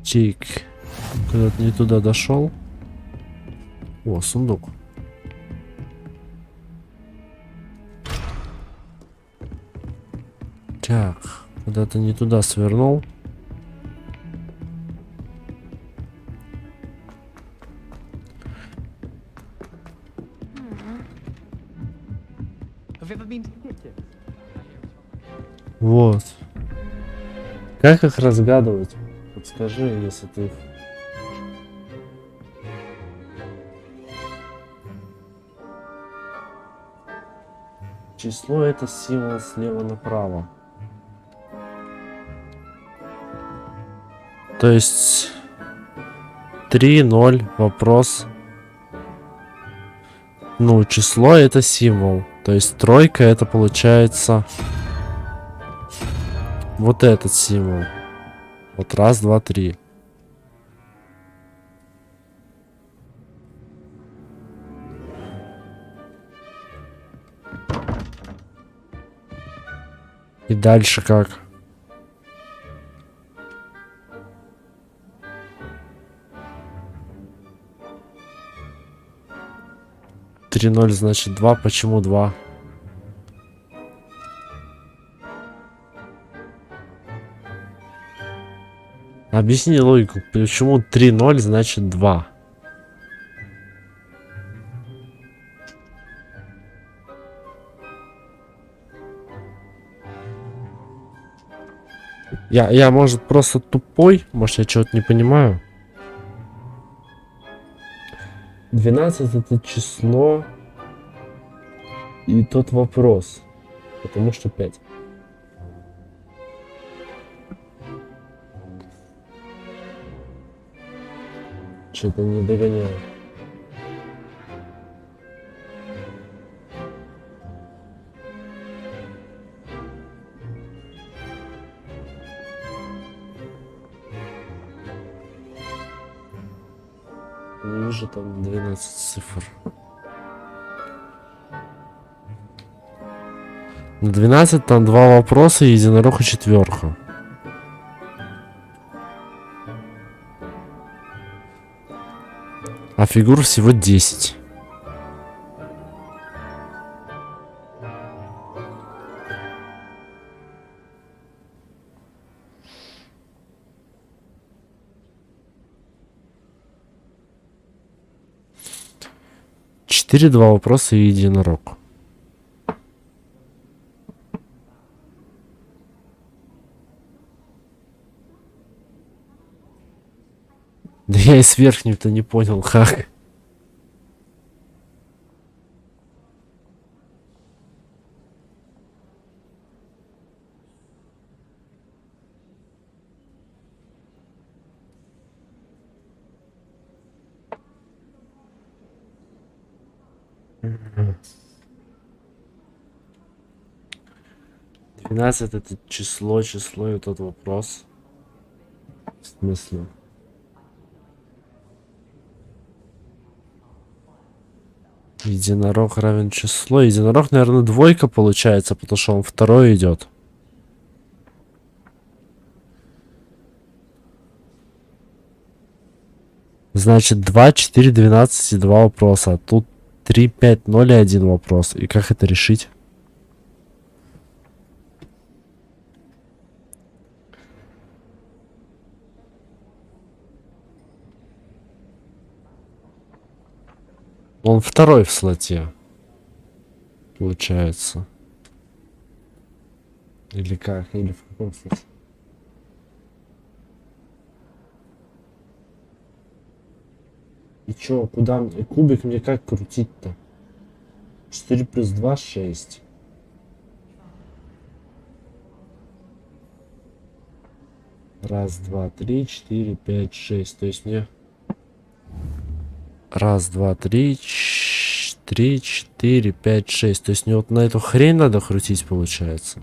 Чик. Куда-то не туда дошел. О, сундук. Так, куда-то не туда свернул. Вот. Как их разгадывать? Подскажи, если ты их... Число — это символ слева направо. То есть 3-0 вопрос. Ну, число — это символ. То есть тройка — это получается вот этот символ. Вот раз, два, три. И дальше как? Три ноль значит 2. Почему 2? Объясни логику. Почему 3-0 значит 2? Я, может, просто тупой? Может, я чего-то не понимаю? 12 это число. И тот вопрос. Потому что 5. Что-то не догоняю. Не вижу там 12 цифр. На 12 там 2 вопроса и единорог и четверка. А фигур всего 10. Четыре, 2 вопроса и единорог. Да я и с верхним-то не понял, как. Двенадцать это число и вот этот вопрос. В смысле? Единорог равен число. Единорог, наверное, двойка получается, потому что он второй идет. Значит, 2, 4, 12 и 2 вопроса. А тут 3, 5, 0 и 1 вопрос. И как это решить? Он второй в слоте. Получается. Или как? Или в каком смысле? И чё, куда мне? Кубик мне как крутить-то? 4 плюс 2, 6. Раз, два, три, 4, 5, 6. То есть мне... Раз, два, три, 4, 5, 6. То есть мне вот на эту хрень надо крутить, получается.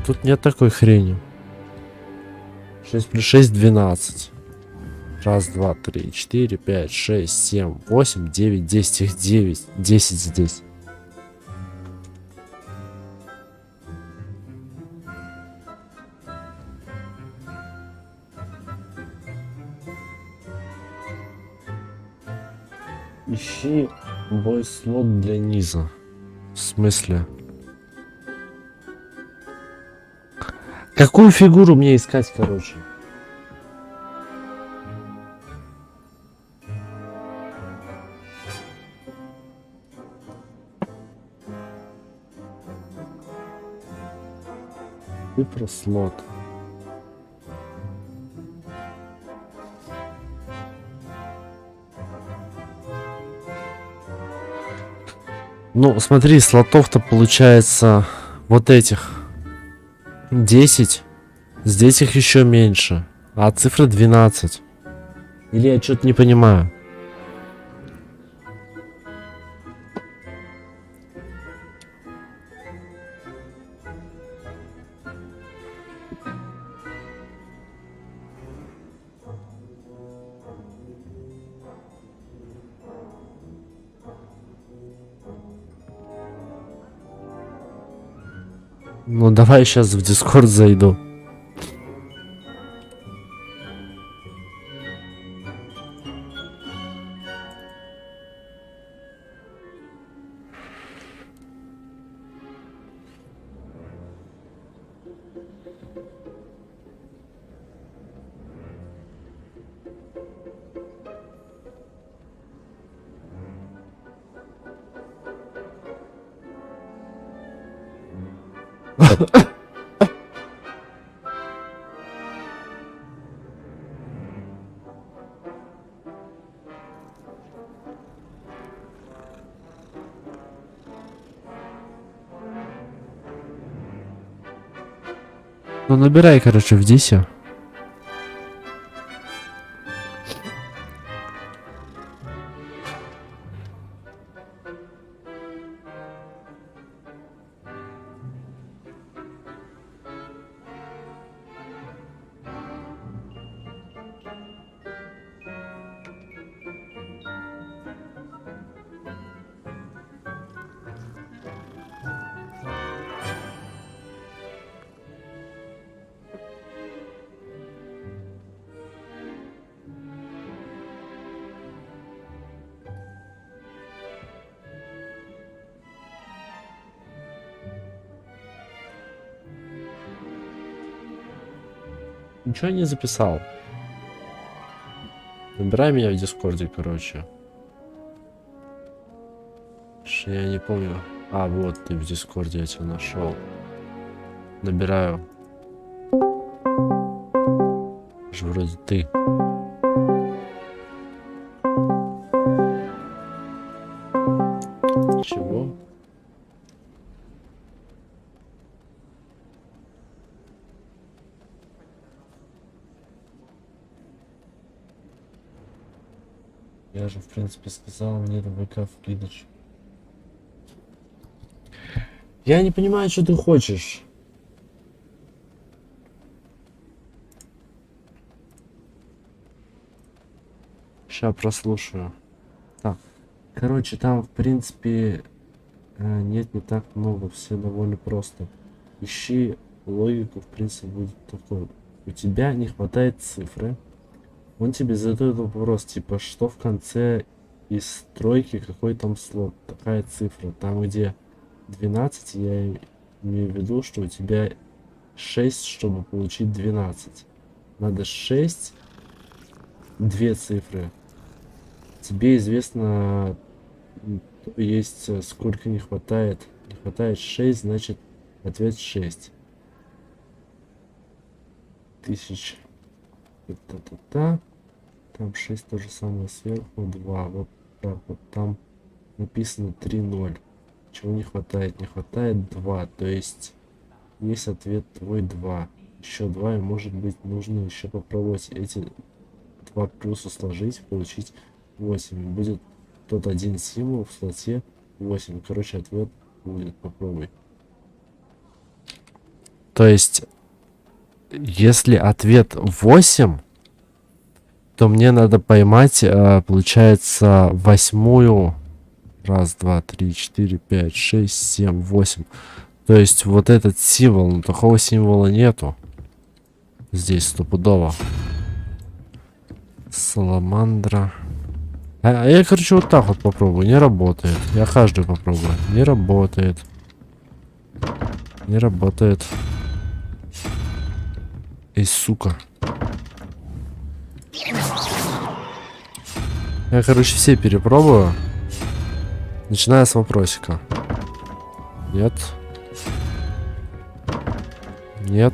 Тут нет такой хрени. 6 плюс 6, 12. Раз, два, три, 4, 5, 6, 7, 8, 9, 10. Их 9. 10 здесь. Ищи бой слот для низа. В смысле? Какую фигуру мне искать, короче? Цифра слот. Ну, смотри, слотов-то получается вот этих 10. Здесь их еще меньше. А цифра 12. Или я что-то не понимаю. Ну, давай сейчас в Дискорд зайду. Ну, набирай, короче, в Дисе. Ничего не записал. Набирай меня в Дискорде, короче. Я не помню. А, вот ты в Дискорде, я тебя нашел. Набираю. Же вроде ты. Чего? Я же, в принципе, сказал мне на ВК вкидыш. Я не понимаю, что ты хочешь. Сейчас прослушаю. Так, короче, там, в принципе, Нет, не так много, все довольно просто. Ищи логику, в принципе, будет такой. У тебя не хватает цифры. Он тебе задает вопрос, типа, что в конце из тройки, какой там слот, такая цифра. Там, где 12, я имею в виду, что у тебя 6, чтобы получить 12. Надо 6, 2 цифры. Тебе известно, есть сколько не хватает. Не хватает 6, значит ответ 6. 1000. Та-та-та. Там 6 то же самое сверху, 2. Вот так вот. Там написано 3-0. Чего не хватает? Не хватает 2. То есть есть ответ твой 2. Еще 2, и может быть нужно еще попробовать эти 2 плюса сложить, получить 8. Будет тот один символ в слоте 8. Короче, ответ будет. Попробуй. То есть, если ответ 8, то мне надо поймать, получается, 8-ю. 1, 2, 3, 4, 5, 6, 7, 8. То есть вот этот символ, но такого символа нету. Здесь стопудово. Саламандра. Я, короче, вот так вот попробую. Не работает. Я каждый попробую. Не работает. Не работает. Эй, сука. Я, короче, все перепробую. Начиная с вопросика. Нет. Нет.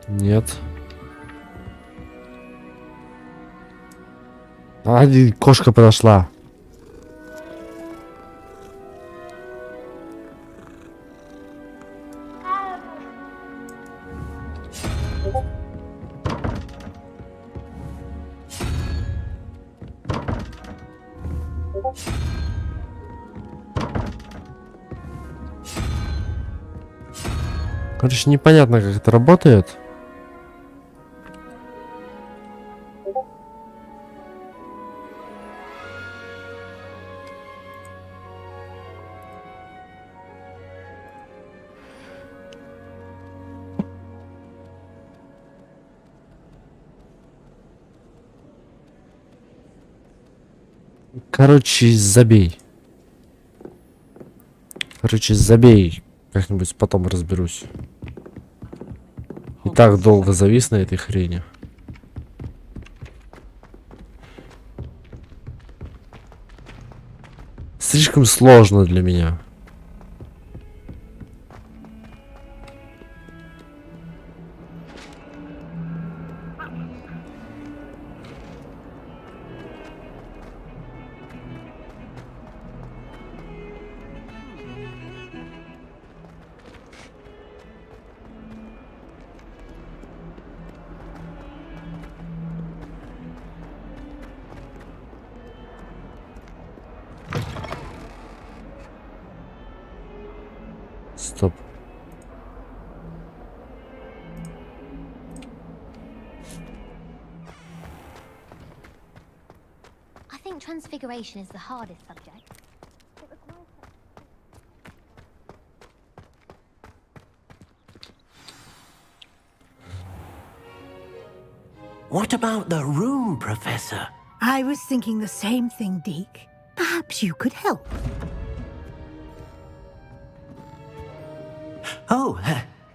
Нет. Кошка подошла. Короче, непонятно, как это работает. Короче, забей. Короче, забей. Как-нибудь потом разберусь. И так долго завис на этой хрени. Слишком сложно для меня. Стоп. I think transfiguration is the hardest subject. What about the room, Professor? I was thinking the same thing, Deke. Perhaps you could help. Oh,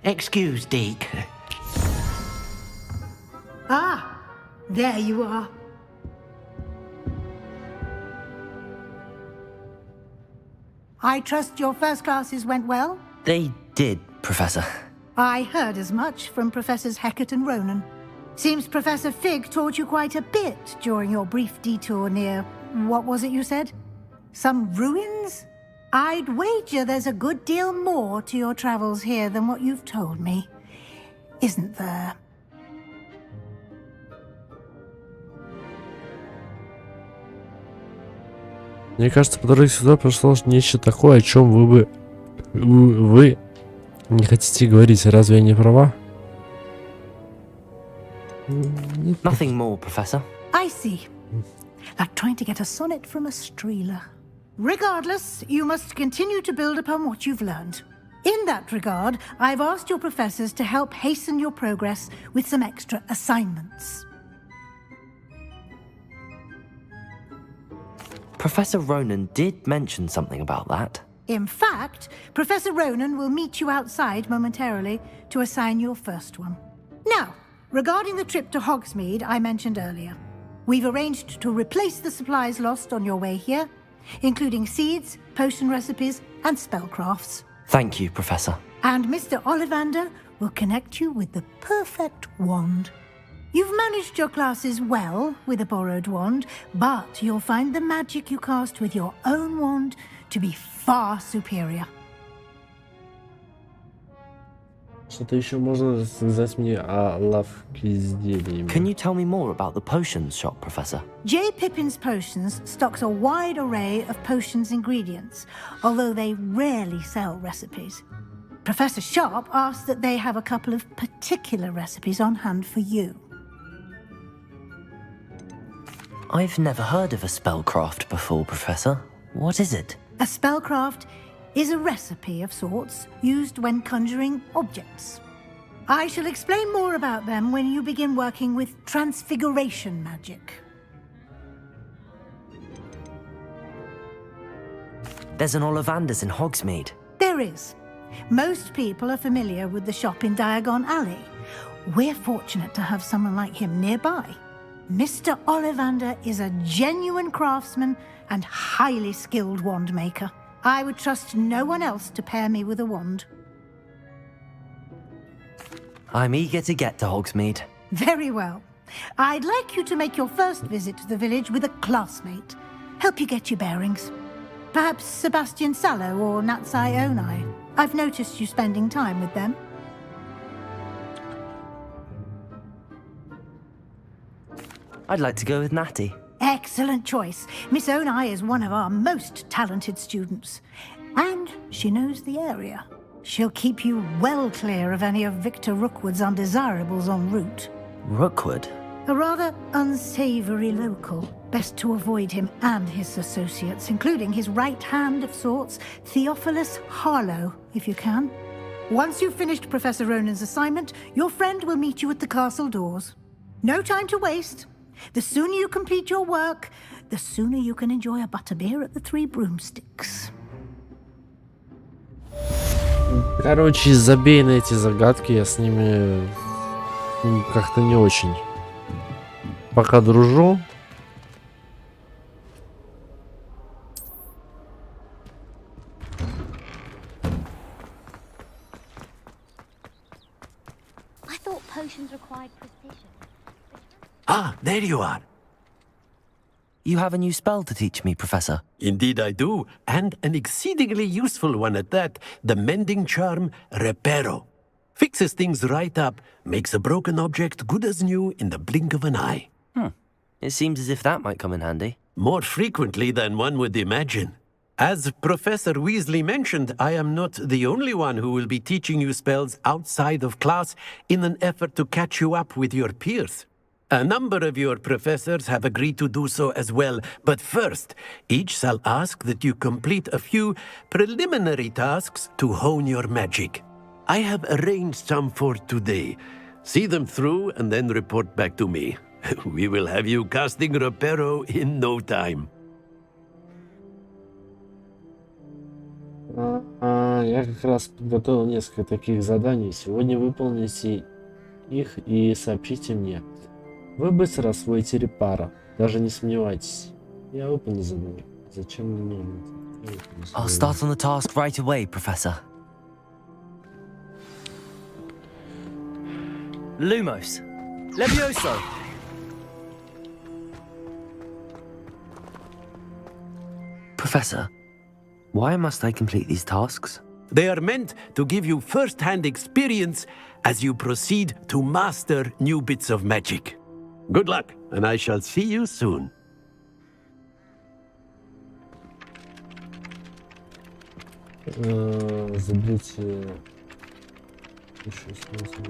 excuse, Deke. Ah, there you are. I trust your first classes went well? They did, Professor. I heard as much from Professors Hecat and Ronan. Seems Professor Fig taught you quite a bit during your brief detour near... what was it you said? Some ruins? I'd wager there's a good deal more to your travels here than what you've told me. Isn't there? Мне кажется, по дороге сюда прошло нечто такое, о чем вы не хотите говорить. Разве я не права? Nothing more, Professor. I see. Like trying to get a sonnet from a streeler. Regardless, you must continue to build upon what you've learned. In that regard, I've asked your professors to help hasten your progress with some extra assignments. Professor Ronan did mention something about that. In fact, Professor Ronan will meet you outside momentarily to assign your first one. Now, regarding the trip to Hogsmeade I mentioned earlier, we've arranged to replace the supplies lost on your way here, including seeds, potion recipes, and spellcrafts. Thank you, Professor. And Mr. Ollivander will connect you with the perfect wand. You've managed your classes well with a borrowed wand, but you'll find the magic you cast with your own wand to be far superior. Что-то еще можно рассказать мне о лавке изделиями? Can you tell me more about the potions shop, Professor? J. Pippin's Potions stocks a wide array of potions ingredients, although they rarely sell recipes. Professor Sharp asks that they have a couple of particular recipes on hand for you. I've never heard of a spellcraft before, Professor. What is it? A spellcraft is a recipe of sorts used when conjuring objects. I shall explain more about them when you begin working with transfiguration magic. There's an Ollivander's in Hogsmeade. There is. Most people are familiar with the shop in Diagon Alley. We're fortunate to have someone like him nearby. Mr. Ollivander is a genuine craftsman and highly skilled wand maker. I would trust no one else to pair me with a wand. I'm eager to get to Hogsmeade. Very well. I'd like you to make your first visit to the village with a classmate. Help you get your bearings. Perhaps Sebastian Sallow or Natsai Onai. I've noticed you spending time with them. I'd like to go with Natty. Excellent choice. Miss Onai is one of our most talented students. And she knows the area. She'll keep you well clear of any of Victor Rookwood's undesirables en route. Rookwood? A rather unsavory local. Best to avoid him and his associates, including his right hand of sorts, Theophilus Harlow, if you can. Once you've finished Professor Ronan's assignment, your friend will meet you at the castle doors. No time to waste. The sooner you complete your work, the sooner you can enjoy a butterbeer at the Three Broomsticks. Короче, забей на эти загадки, я с ними как-то не очень. Пока дружу. I thought potions required precision. Ah, there you are. You have a new spell to teach me, Professor. Indeed I do, and an exceedingly useful one at that, the mending charm Reparo. Fixes things right up, makes a broken object good as new in the blink of an eye. It seems as if that might come in handy. More frequently than one would imagine. As Professor Weasley mentioned, I am not the only one who will be teaching you spells outside of class in an effort to catch you up with your peers. A number of your professors have agreed to do so as well, but first, each shall ask that you complete a few preliminary tasks to hone your magic. I have arranged some for today. See them through and then report back to me. We will have you casting Reparo in no time. Я как раз подготовил несколько таких заданий. Сегодня выполните их и сообщите мне. Вы быстро освоите Reparo, даже не сомневайтесь. Я выполню задание. Зачем мне нужно? I'll start on the task right away, Professor. Lumos. Levioso. Professor, why must I complete these tasks? They are meant to give you first-hand experience as you proceed to master new bits of magic. Good luck, and I shall see you soon. Забейте еще смысл.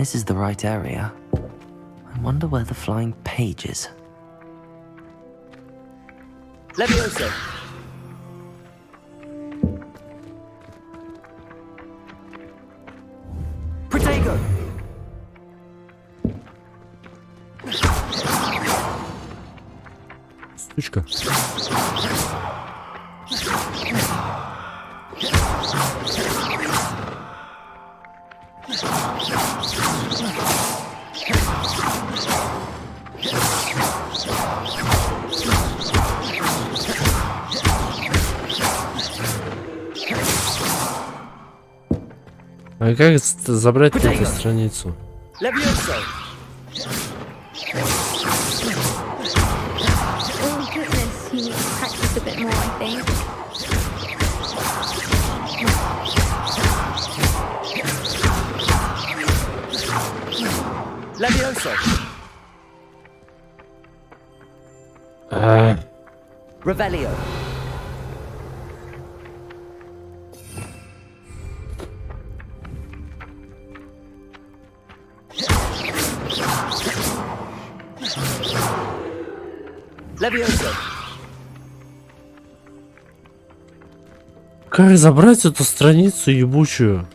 This is the right area. I wonder where the flying page is. Levioso. Protego. Стучка. А как забрать эту страницу? Levioso. Oh goodness, you need to practice a bit more, I think. Levioso. Revelio. Levioso. Как забрать эту страницу ебучую?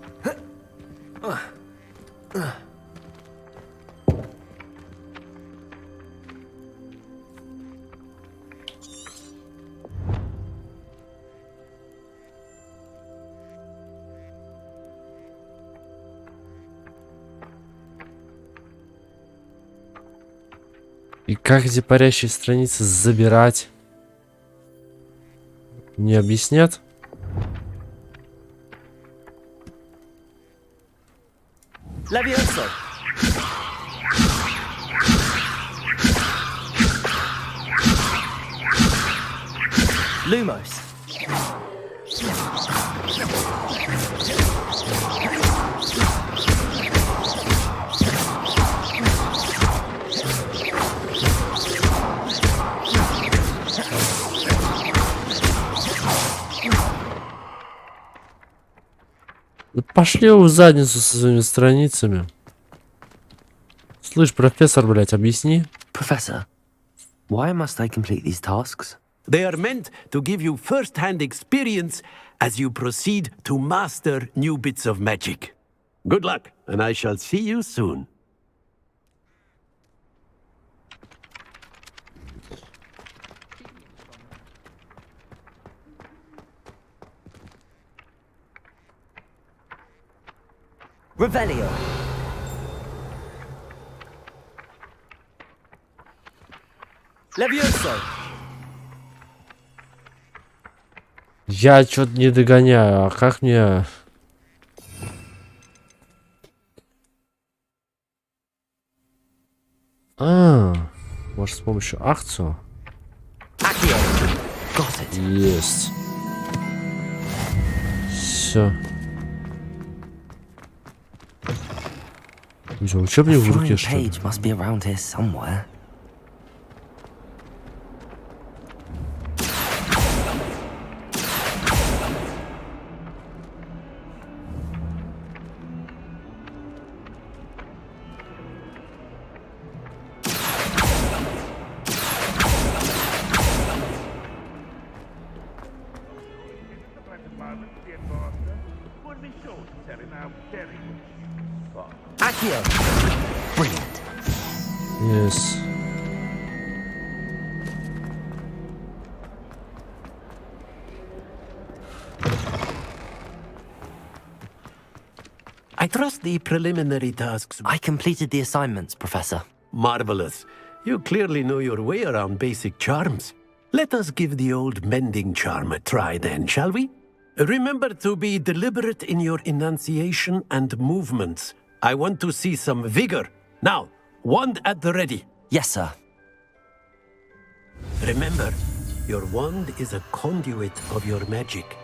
И как эти парящие страницы забирать? Не объяснят? Levioso. Lumos. Да пошли вы в задницу со своими страницами. Слышь, профессор, блядь, объясни. Professor, why must I complete these tasks? They are meant to give you first-hand experience as you proceed to master new bits of magic. Good luck, and I shall see you soon. Revelio. Levioso. Я что-то не догоняю, а как мне... Может, с помощью акцию? Есть. Все. Учебник в руке, что ли? Brilliant. Yes. I trust the preliminary tasks. I completed the assignments, Professor. Marvelous. You clearly know your way around basic charms. Let us give the old mending charm a try then, shall we? Remember to be deliberate in your enunciation and movements. I want to see some vigor. Now, wand at the ready. Yes, sir. Remember, your wand is a conduit of your magic.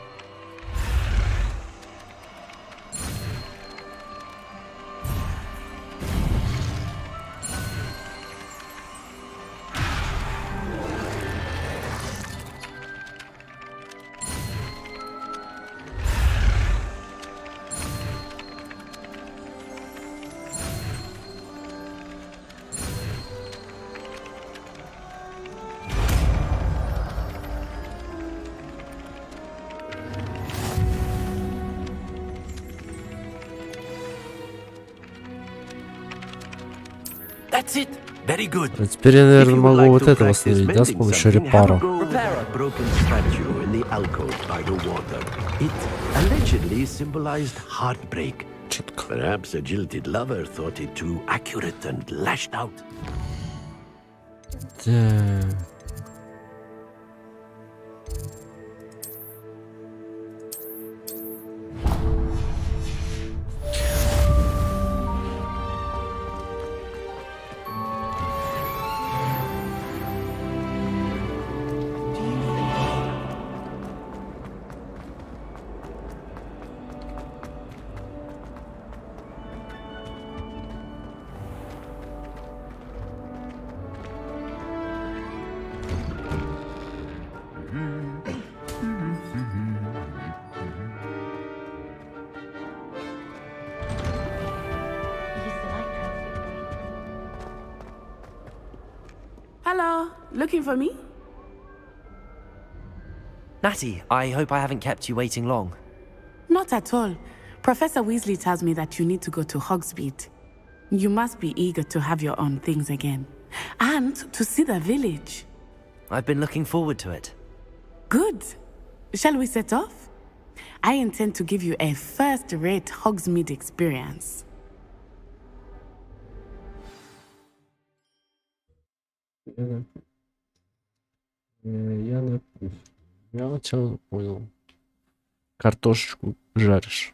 That's it. Very good. А теперь я, наверное, If you would могу like вот to это practice восстановить, да, с mending помощью something, have a репара. go with that broken statue in the alcove by the water. It allegedly symbolized heartbreak. Perhaps a jilted lover thought it too accurate and lashed out. Да. Hello, looking for me? Natty, I hope I haven't kept you waiting long. Not at all. Professor Weasley tells me that you need to go to Hogsmeade. You must be eager to have your own things again. And to see the village. I've been looking forward to it. Good. Shall we set off? I intend to give you a first-rate Hogsmeade experience. Я тебя понял. Картошечку жаришь.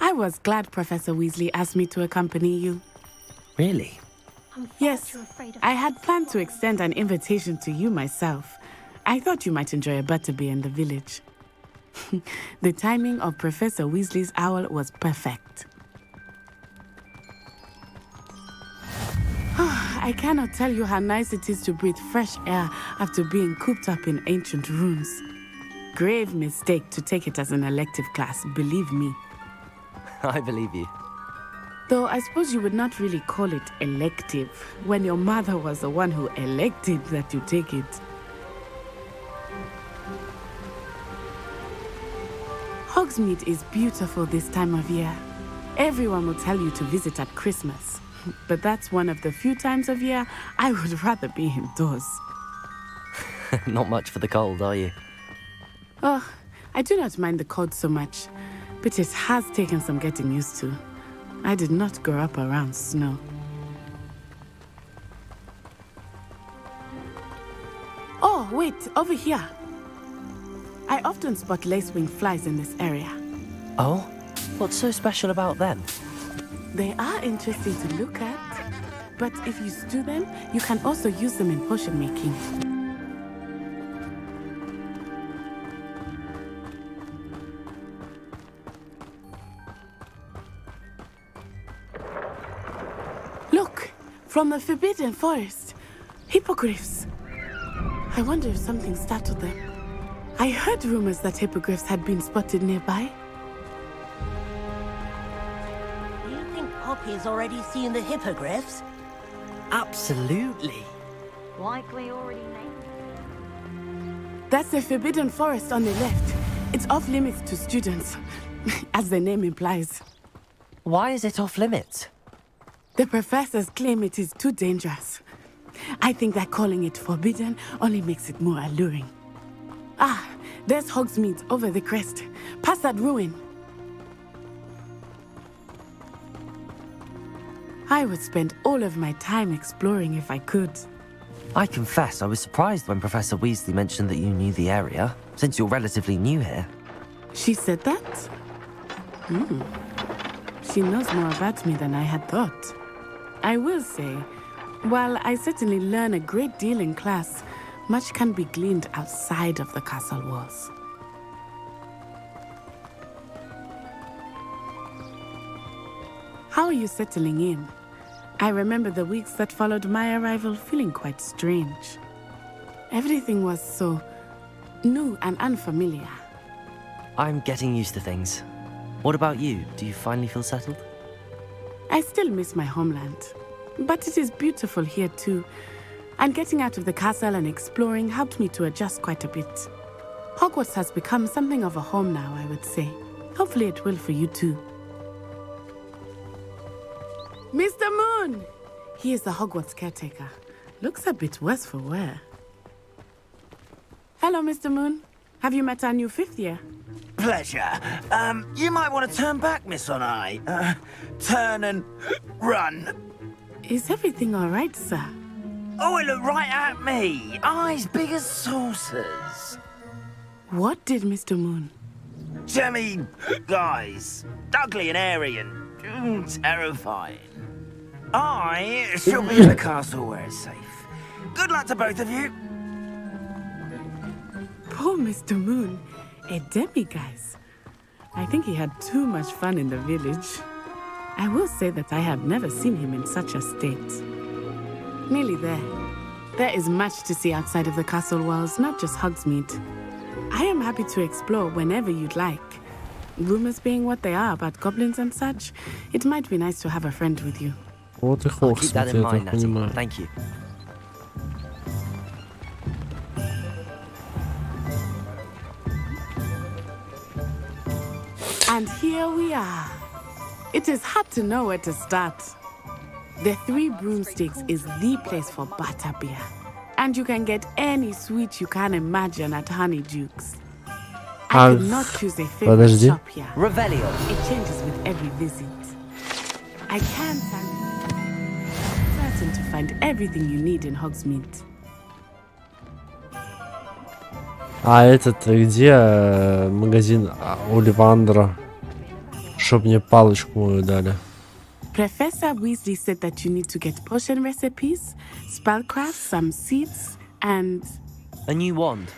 I was glad Professor Weasley asked me to accompany you. Really? Yes, I had planned to extend an invitation to you myself. I thought you might enjoy a butterbeer in the village. The timing of Professor Weasley's owl was perfect. I cannot tell you how nice it is to breathe fresh air after being cooped up in ancient ruins. Grave mistake to take it as an elective class, believe me. I believe you. Though I suppose you would not really call it elective when your mother was the one who elected that you take it. Hogsmeade is beautiful this time of year. Everyone will tell you to visit at Christmas, but that's one of the few times of year I would rather be indoors. Not much for the cold, are you? Oh, I do not mind the cold so much, but it has taken some getting used to. I did not grow up around snow. Oh, wait, over here. I often spot lacewing flies in this area. Oh? What's so special about them? They are interesting to look at, but if you stew them, you can also use them in potion making. Look, from the Forbidden Forest, hippogriffs. I wonder if something startled them. I heard rumors that hippogriffs had been spotted nearby. You think Poppy's already seen the hippogriffs? Absolutely. Likely already named. That's the Forbidden Forest on the left. It's off limits to students, as the name implies. Why is it off limits? The professors claim it is too dangerous. I think that calling it forbidden only makes it more alluring. Ah, there's Hogsmeade over the crest. Past that ruin. I would spend all of my time exploring if I could. I confess I was surprised when Professor Weasley mentioned that you knew the area, since you're relatively new here. She said that? She knows more about me than I had thought. I will say, while I certainly learn a great deal in class, much can be gleaned outside of the castle walls. How are you settling in? I remember the weeks that followed my arrival feeling quite strange. Everything was so new and unfamiliar. I'm getting used to things. What about you? Do you finally feel settled? I still miss my homeland. But it is beautiful here too. And getting out of the castle and exploring helped me to adjust quite a bit. Hogwarts has become something of a home now, I would say. Hopefully it will for you too. Mr. Moon! He is the Hogwarts caretaker. Looks a bit worse for wear. Hello, Mr. Moon. Have you met our new 5th year? Pleasure. You might want to turn back, Miss Onai. Turn and run. Is everything all right, sir? Oh, it looked right at me. Eyes big as saucers. What did Mr. Moon? Jemmy, guys. Ugly and airy and terrifying. I shall be in the castle where it's safe. Good luck to both of you. Poor Mr. Moon. A demiguise. I think he had too much fun in the village. I will say that I have never seen him in such a state. Nearly there. There is much to see outside of the castle walls, not just Hogsmeade. I am happy to explore whenever you'd like. Rumors being what they are about goblins and such, it might be nice to have a friend with you. Вот и Хогвартс, я так понимаю. Thank you. And here we are. It is hard to know where to start. The Three Broomsticks is the place for butterbeer. And you can get any sweet you can imagine at Honeydukes. I could not choose a favorite shop here. Revelio. It changes with every visit. I can't tell you. Certain to find everything you need in Hogsmeade. А этот где магазин Оливандра? Чтоб мне палочку мою дали. Professor Weasley said that you need to get potion recipes, spellcraft, some seeds, and... A new wand.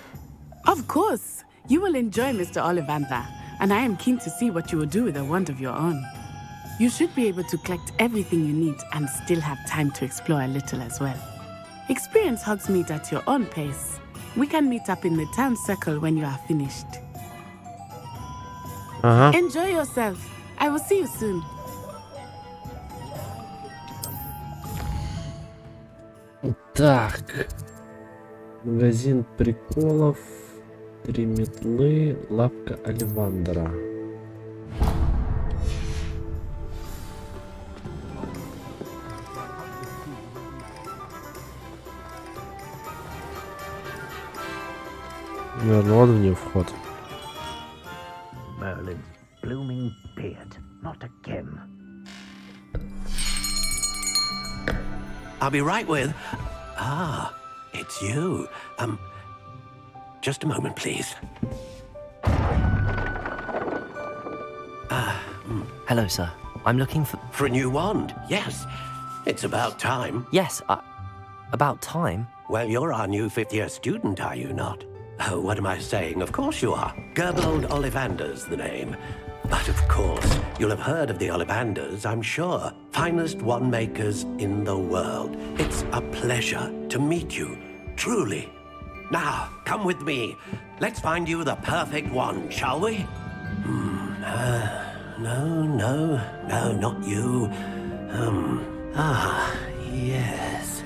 Of course! You will enjoy Mr. Ollivander, and I am keen to see what you will do with a wand of your own. You should be able to collect everything you need and still have time to explore a little as well. Experience Hogsmeade at your own pace. We can meet up in the town circle when you are finished. Enjoy yourself. I will see you soon. Так. Магазин приколов. 3 метлы. Лавка Оливандера. Наверное, вот в нее вход. Merlin's blooming beard, not again. I'll be right with... Ah, it's you. Just a moment, please. Hello, sir. I'm looking for... For a new wand, yes. It's about time. Yes, about time? Well, you're our new 5th-year student, are you not? Oh, what am I saying? Of course you are. Gerbold Ollivander's the name. But of course, you'll have heard of the Ollivanders, I'm sure. Finest wand makers in the world. It's a pleasure to meet you, truly. Now, come with me. Let's find you the perfect wand, shall we? No, not you. Yes.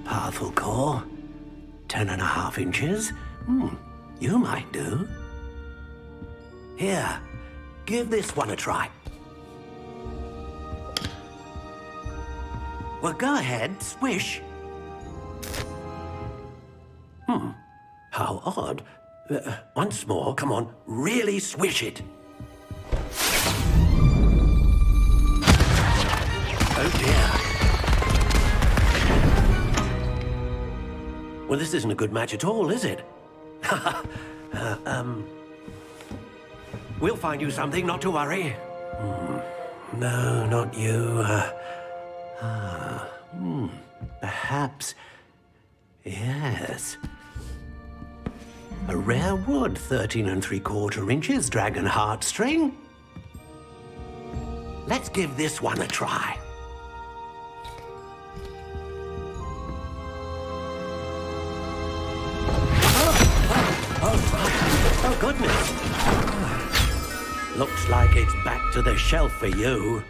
Powerful core. 10.5 inches. You might do. Here, give this one a try. Well, go ahead, swish. How odd. Once more, come on, really swish it. Oh dear. Well, this isn't a good match at all, is it? We'll find you something, not to worry. No, not you. Perhaps... Yes. A rare wood, 13 3/4 inches, dragon heartstring. Let's give this one a try. Oh goodness. Looks like it's back to the shelf for you.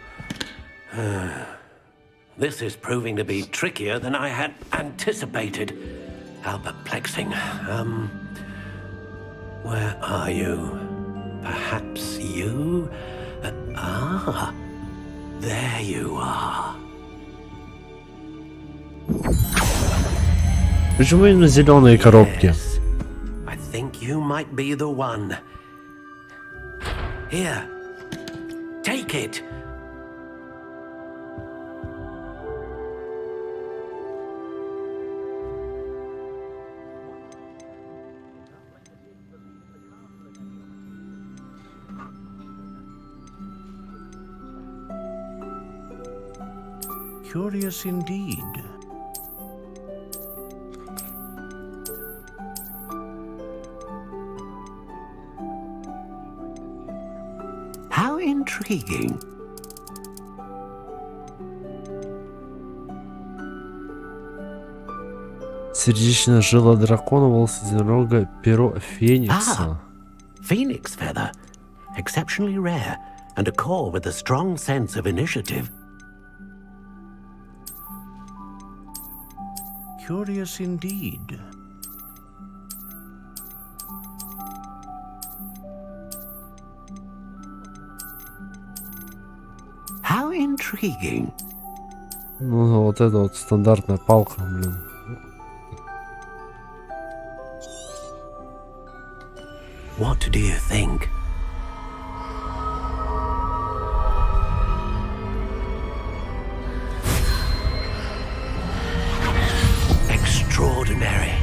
This is proving to be trickier than I had anticipated. How perplexing. Where are you? Perhaps you? There you are. Почему именно зеленые коробки? I think you might be the one. Here, take it. Curious indeed. How intriguing. Сердечная жила дракона, волосы единорога, перо феникса. Phoenix feather. Exceptionally rare, and a core with a strong sense of initiative. Curious indeed. How intriguing. Ну, вот это вот стандартная палка, блин. What do you think? Extraordinary.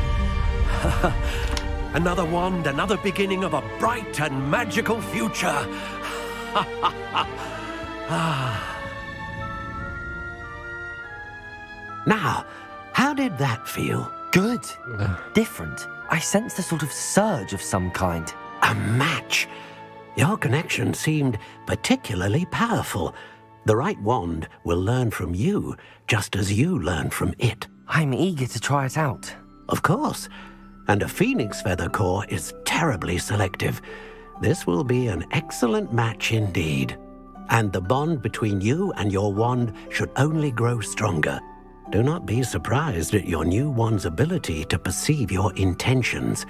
Another wand, another beginning of a bright and magical future. Now, how did that feel? Good. Different. I sensed a sort of surge of some kind. A match. Your connection seemed particularly powerful. The right wand will learn from you, just as you learn from it. I'm eager to try it out. Of course. And a phoenix feather core is terribly selective. This will be an excellent match indeed. And the bond between you and your wand should only grow stronger. Do not be surprised at your new wand's ability to perceive your intentions,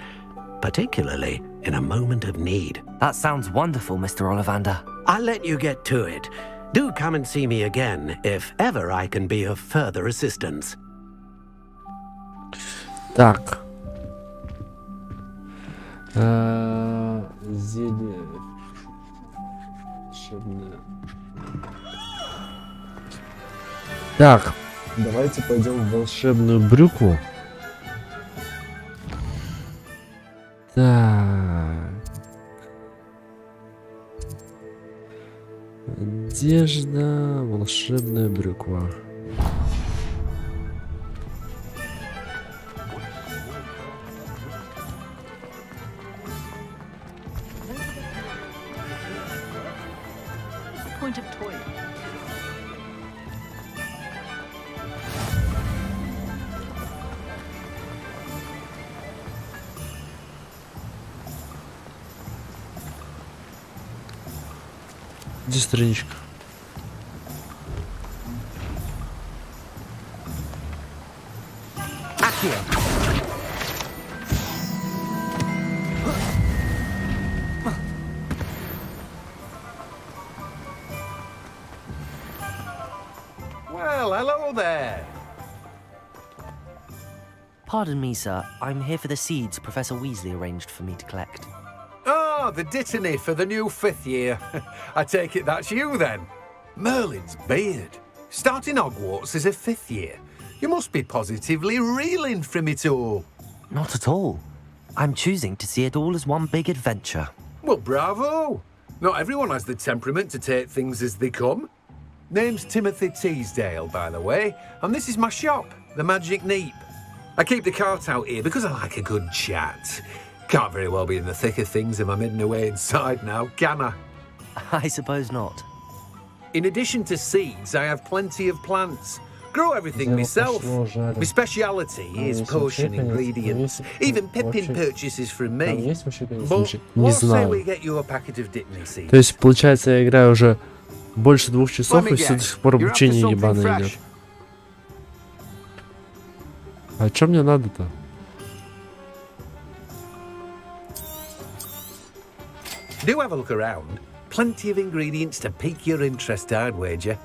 particularly in a moment of need. That sounds wonderful, Mr. Ollivander. I'll let you get to it. Do come and see me again if ever I can be of further assistance. Так. Зелье. Волшебное. Так. Давайте пойдем в волшебную брюкву. Так. Одежда, волшебная брюква. Point of toilet. Где страничка? Well, hello there. Pardon me, sir. I'm here for the seeds Professor Weasley arranged for me to collect. Oh, the dittany for the new 5th year. I take it that's you then. Merlin's beard. Starting Hogwarts as a 5th year. You must be positively reeling from it all. Not at all. I'm choosing to see it all as one big adventure. Well, bravo. Not everyone has the temperament to take things as they come. Name's Timothy Teasdale, by the way, and this is my shop, the Magic Neep. I keep the cart out here because I like a good chat. Can't very well be in the thick of things if I'm hidden away inside now, can I? I suppose not. In addition to seeds, I have plenty of plants. grow everything myself. My speciality is potion ingredients. Even Pippin purchases from me. But what say we get you a packet of dittany seeds? То есть, получается, я играю уже больше 2 часов, и все до сих пор обучение ебаное идет. А чё мне надо-то? Do have a look around. Plenty of ingredients to pique your interest, I'd wager.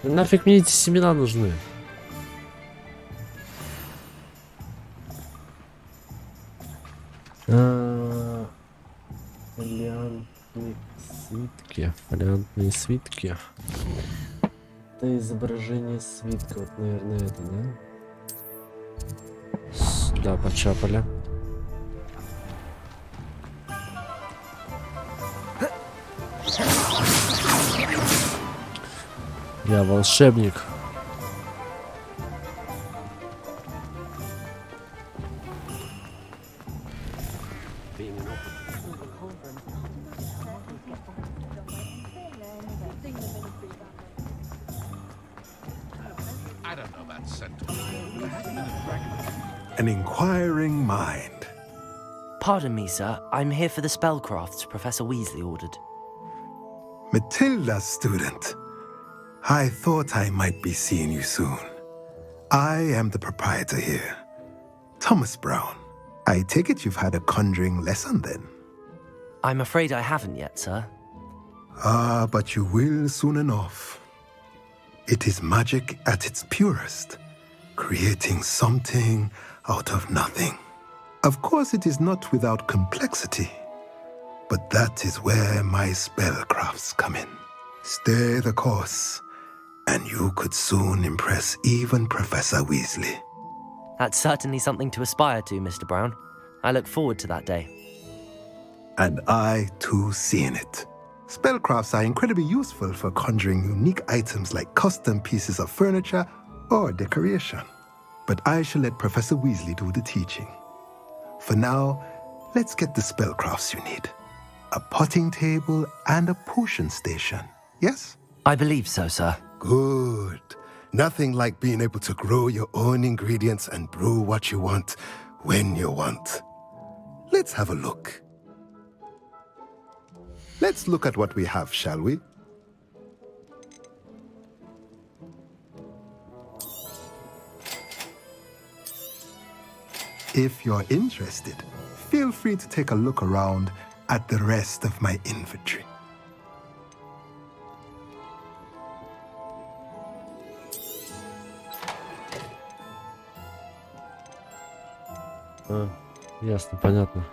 Нафиг мне эти семена нужны? Фолиантные свитки. Это изображение свитка. Вот, наверное, это, да? Да, почапали. Я волшебник. An inquiring mind. Pardon me, sir. I'm here for the spellcrafts Professor Weasley ordered. Matilda's student. I thought I might be seeing you soon. I am the proprietor here, Thomas Brown. I take it you've had a conjuring lesson then? I'm afraid I haven't yet, sir. Ah, but you will soon enough. It is magic at its purest, creating something out of nothing. Of course, it is not without complexity, but that is where my spellcrafts come in. Stay the course, and you could soon impress even Professor Weasley. That's certainly something to aspire to, Mr. Brown. I look forward to that day. And I, too, seeing it. Spellcrafts are incredibly useful for conjuring unique items like custom pieces of furniture or decoration. But I shall let Professor Weasley do the teaching. For now, let's get the spellcrafts you need. A potting table and a potion station, yes? I believe so, sir. Good. Nothing like being able to grow your own ingredients and brew what you want when you want. Let's have a look. Let's look at what we have, shall we? If you're interested, feel free to take a look around at the rest of my inventory. Ясно, понятно.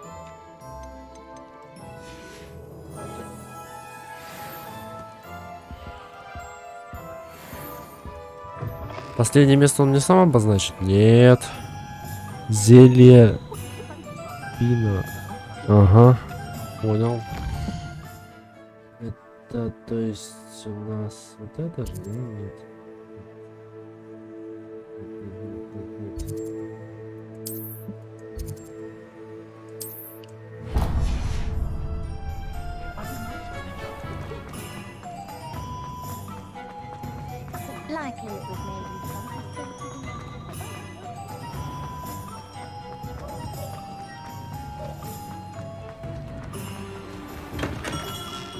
Последнее место он мне сам обозначит? Нет. Зелье. Пина. Ага. Понял. Это, то есть, у нас вот это же, да? Нет. Likely it was maybe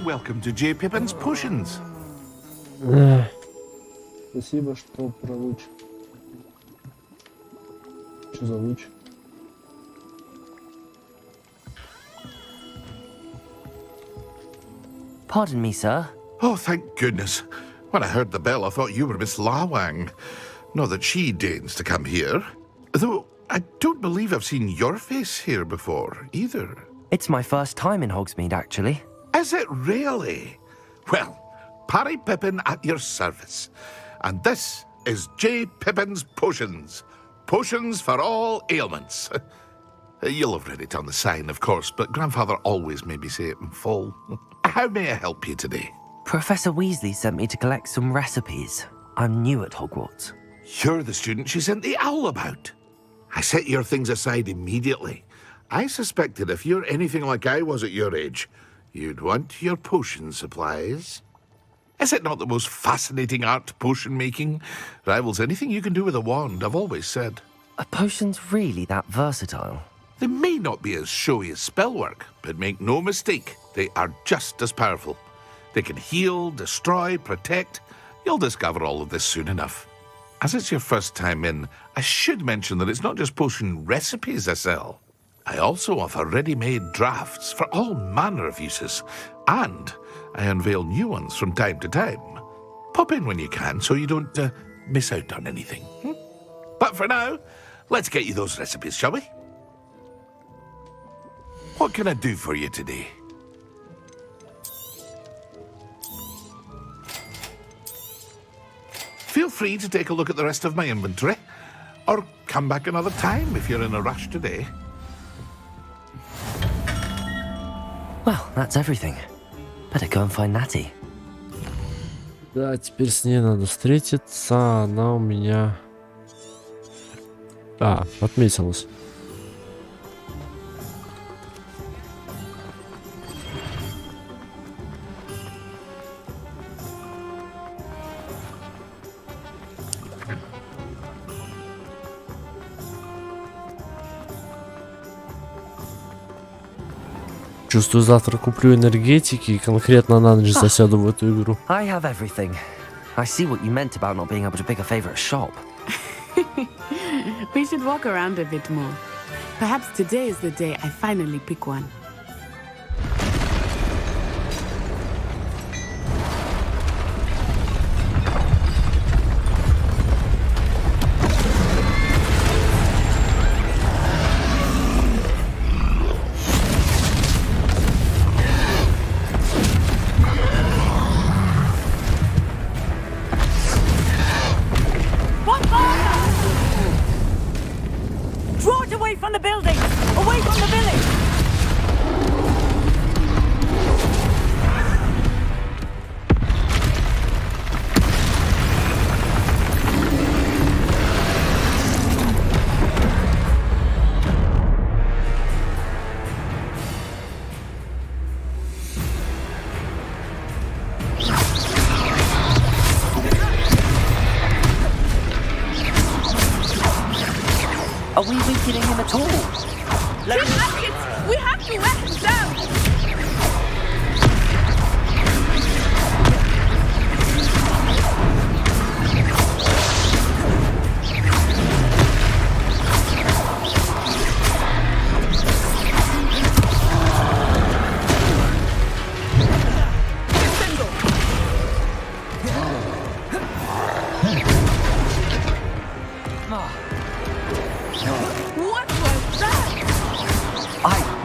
Welcome to J. Pippin's Potions. Спасибо, что про луч. Что за луч? Pardon me, sir. Oh, thank goodness. When I heard the bell, I thought you were Miss Lawang. Not that she deigns to come here. Though I don't believe I've seen your face here before, either. It's my first time in Hogsmeade, actually. Is it really? Well, Parry Pippin at your service. And this is J. Pippin's Potions. Potions for all ailments. You'll have read it on the sign, of course, but Grandfather always made me say it in full. How may I help you today? Professor Weasley sent me to collect some recipes. I'm new at Hogwarts. You're the student she sent the owl about. I set your things aside immediately. I suspected if you're anything like I was at your age, you'd want your potion supplies. Is it not the most fascinating art, potion making? Rivals anything you can do with a wand, I've always said. Are potions really that versatile? They may not be as showy as spellwork, but make no mistake, they are just as powerful. They can heal, destroy, protect. You'll discover all of this soon enough. As it's your first time in, I should mention that it's not just potion recipes I sell. I also offer ready-made drafts for all manner of uses, and I unveil new ones from time to time. Pop in when you can so you don't miss out on anything. But for now, let's get you those recipes, shall we? What can I do for you today? Feel free to take a look at the rest of my inventory, or come back another time if you're in a rush today. Well, that's everything. Better go and find Natty. Да, теперь с ней надо встретиться. Она у меня... отметилась. Чувствую, завтра куплю энергетики и конкретно на ночь засяду в эту игру. I have everything. I see what you meant about not being able to pick a favorite shop. We should walk around a bit more. Perhaps today is the day I finally pick one. Are we weakening him at all? We have to wear him down!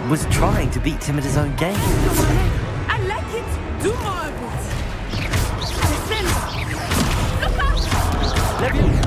Was trying to beat him at his own game. I like it. Do more of it. Look out! Levy.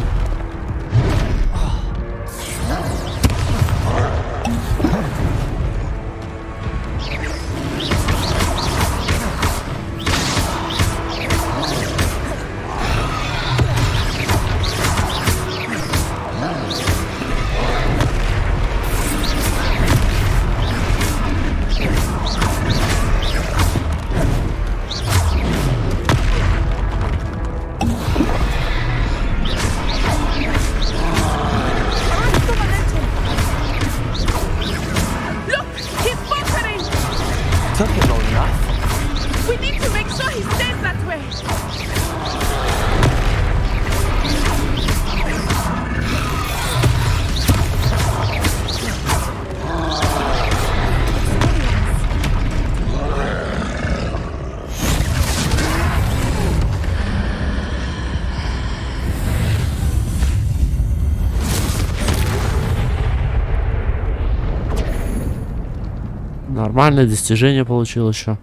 Нормальное достижение получил еще.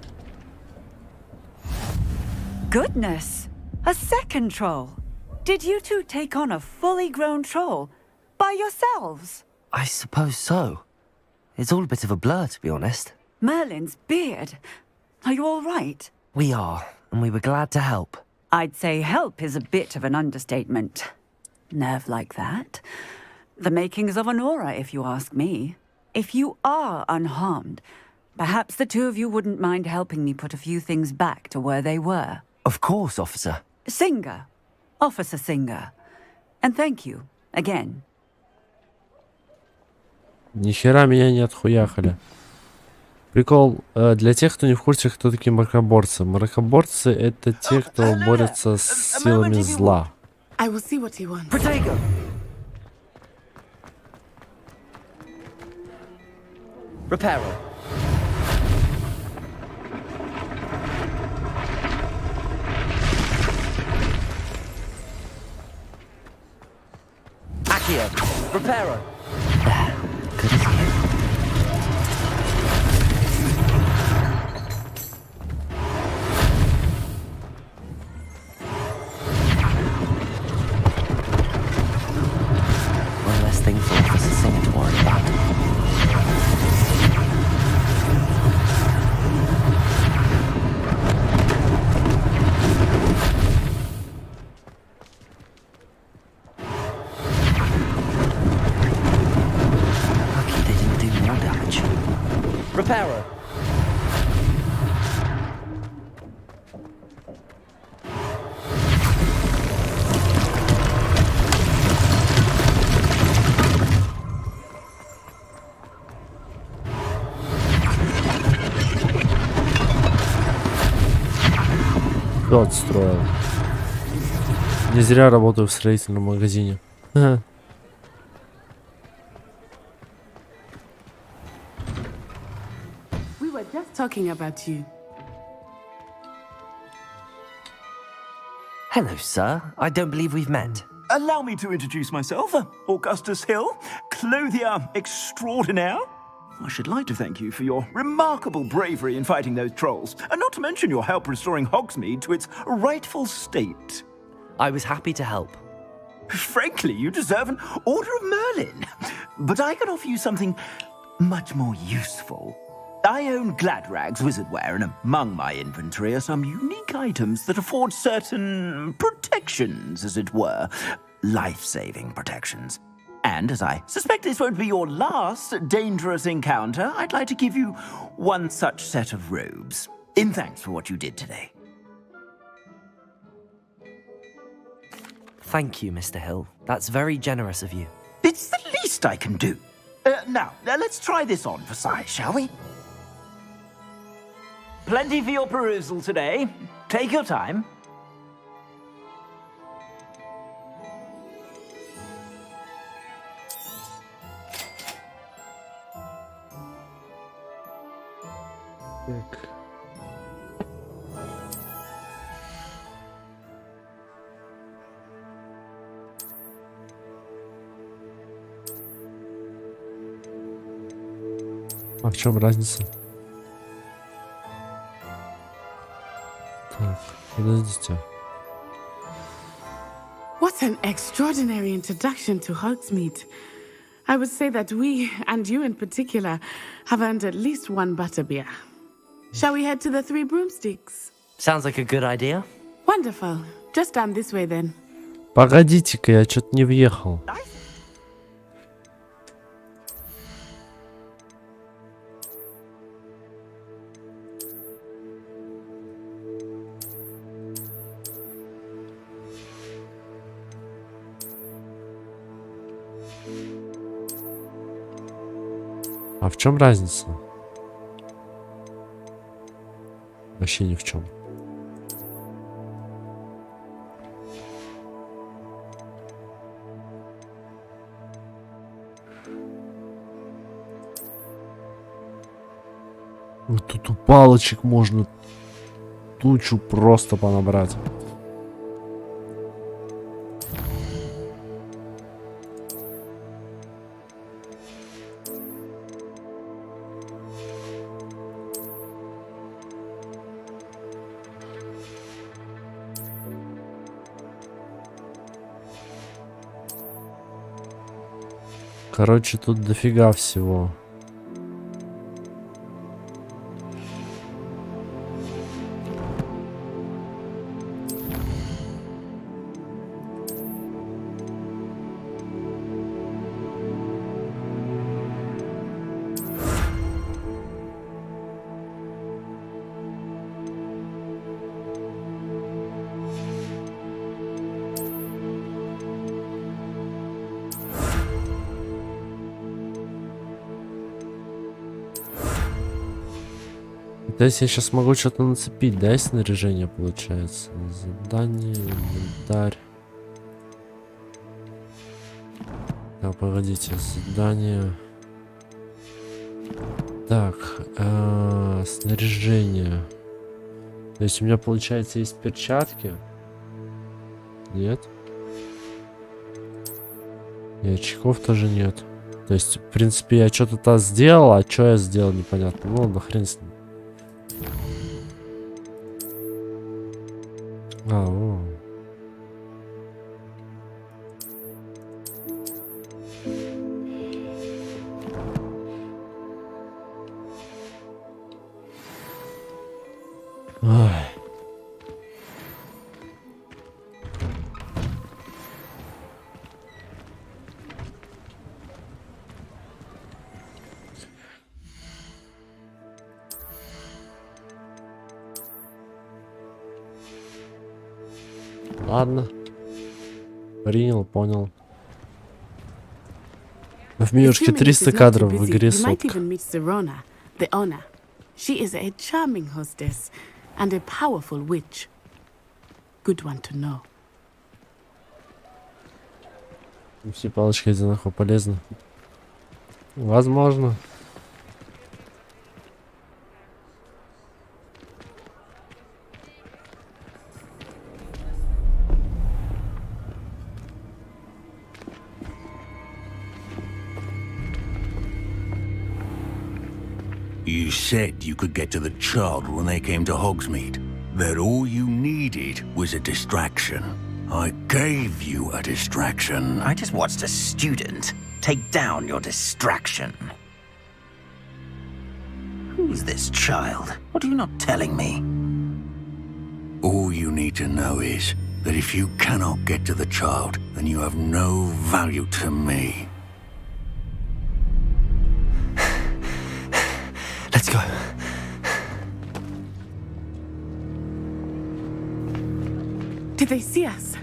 Goodness! A second troll. Did you two take on a fully grown troll by yourselves? I suppose so. It's all a bit of a blur, to be honest. Merlin's beard. Are you all right? We are, and we were glad to help. I'd say help is a bit of an understatement. Nerve like that. The makings of an aura, if you ask me. If you are unharmed, perhaps the two of you wouldn't mind helping me put a few things back to where they were. Of course, officer. Singer. Officer Singer. And thank you, again. Нихера меня не отхуяхали. Прикол, для тех, кто не в курсе, кто такие мракоборцы. Мракоборцы — это те, кто борется с силами зла. I will see what he wants. Protego! Reparo. Accio. Reparo. Good as you. One less thing for Officer Singer to worry about. Lucky they didn't do more damage. Reparo. Кто отстроил? Не зря работаю в строительном магазине. Ага. We were just talking about you. Hello, sir. I don't believe we've met. Allow me to introduce myself, Augustus Hill, clothier extraordinaire. I should like to thank you for your remarkable bravery in fighting those trolls, and not to mention your help restoring Hogsmeade to its rightful state. I was happy to help. Frankly, you deserve an Order of Merlin. But I can offer you something much more useful. I own Gladrag's wizardware, and among my inventory are some unique items that afford certain protections, as it were. Life-saving protections. And as I suspect this won't be your last dangerous encounter, I'd like to give you one such set of robes, in thanks for what you did today. Thank you, Mr. Hill. That's very generous of you. It's the least I can do. Now, let's try this on for size, shall we? Plenty for your perusal today. Take your time. А в чем разница? Так, подождите. What an extraordinary introduction to Hogsmeade. I would say that we, and you in particular, have earned at least one butterbeer. Shall we head to the Three Broomsticks? Sounds like a good idea. Wonderful. Just down this way then. Погодите-ка, я что-то не въехал. А в чем разница? Вообще ни в чем. Вот тут у палочек можно тучу просто понабрать. Короче, тут дофига всего. То есть я сейчас могу что-то нацепить, да, и снаряжение получается? Задание, инвентарь. Так, погодите, задание. Так, снаряжение. То есть у меня, получается, есть перчатки? Нет? И очков тоже нет. То есть, в принципе, я что-то сделал, а что я сделал, непонятно. Ну, ладно, хрен с ним. О. Ой. Ладно. Принял, понял. В менюшке 300 кадров в игре сотка. She is a charming hostess and a powerful witch. Good one to know. Все палочки одинаково полезны. Возможно. You said you could get to the child when they came to Hogsmeade. That all you needed was a distraction. I gave you a distraction. I just watched a student take down your distraction. Who's this child? What are you not telling me? All you need to know is that if you cannot get to the child, then you have no value to me. Let's go. Did they see us?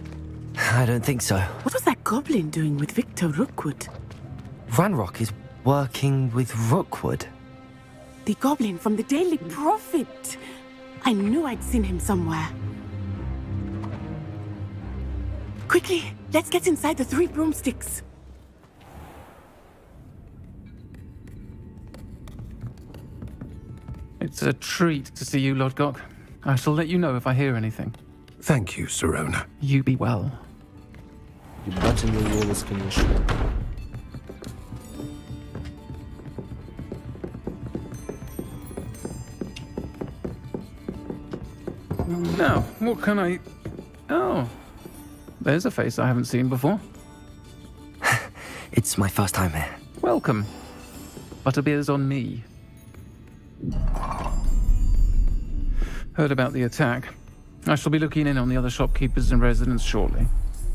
I don't think so. What was that goblin doing with Victor Rookwood? Ranrock is working with Rookwood. The goblin from the Daily Prophet. I knew I'd seen him somewhere. Quickly, let's get inside the 3 broomsticks. It's a treat to see you, Lodgok. I shall let you know if I hear anything. Thank you, Sirona. You be well. Ебательный голос, конечно. Now, what can I... Oh, there's a face I haven't seen before. It's my first time here. Welcome. Butterbeer's on me. Heard about the attack. I shall be looking in on the other shopkeepers and residents shortly.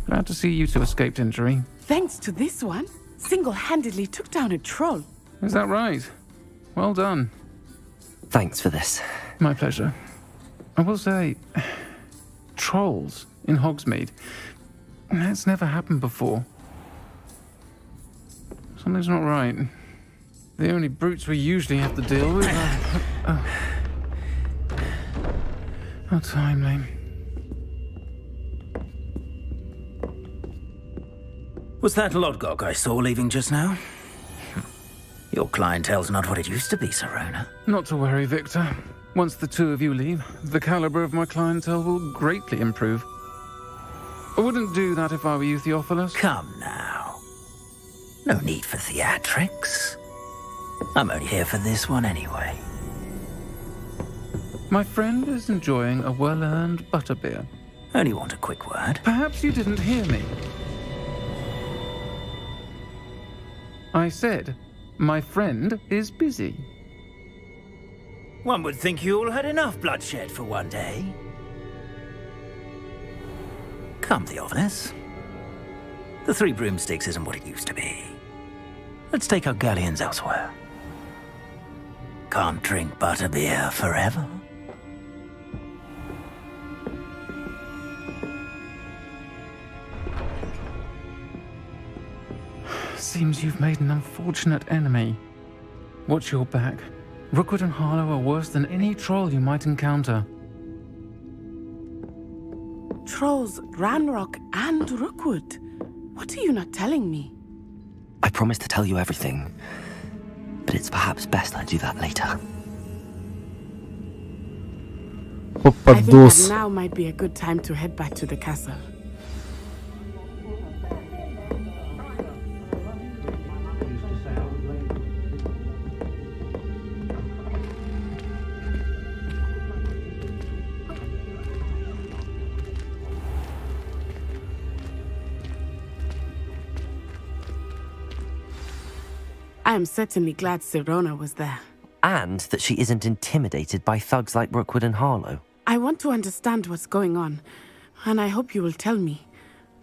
Glad to see you two escaped injury. Thanks to this one, single-handedly took down a troll. Is that right? Well done. Thanks for this. My pleasure. I will say, trolls in Hogsmeade. That's never happened before. Something's not right. The only brutes we usually have to deal with are... How timely. Was that Lodgok I saw leaving just now? Your clientele's not what it used to be, Sirona. Not to worry, Victor. Once the two of you leave, the caliber of my clientele will greatly improve. I wouldn't do that if I were you, Theophilus. Come now. No need for theatrics. I'm only here for this one anyway. My friend is enjoying a well-earned butterbeer. Only want a quick word. Perhaps you didn't hear me. I said, my friend is busy. One would think you all had enough bloodshed for one day. Come, Theophilus. The Three Broomsticks isn't what it used to be. Let's take our galleons elsewhere. Can't drink butterbeer forever. Seems you've made an unfortunate enemy. Watch your back. Rookwood and Harlow are worse than any troll you might encounter. Trolls, Ranrock, and Rookwood. What are you not telling me? I promised to tell you everything, but it's perhaps best I do that later. I think that now might be a good time to head back to the castle. I am certainly glad Sirona was there. And that she isn't intimidated by thugs like Rookwood and Harlow. I want to understand what's going on, and I hope you will tell me.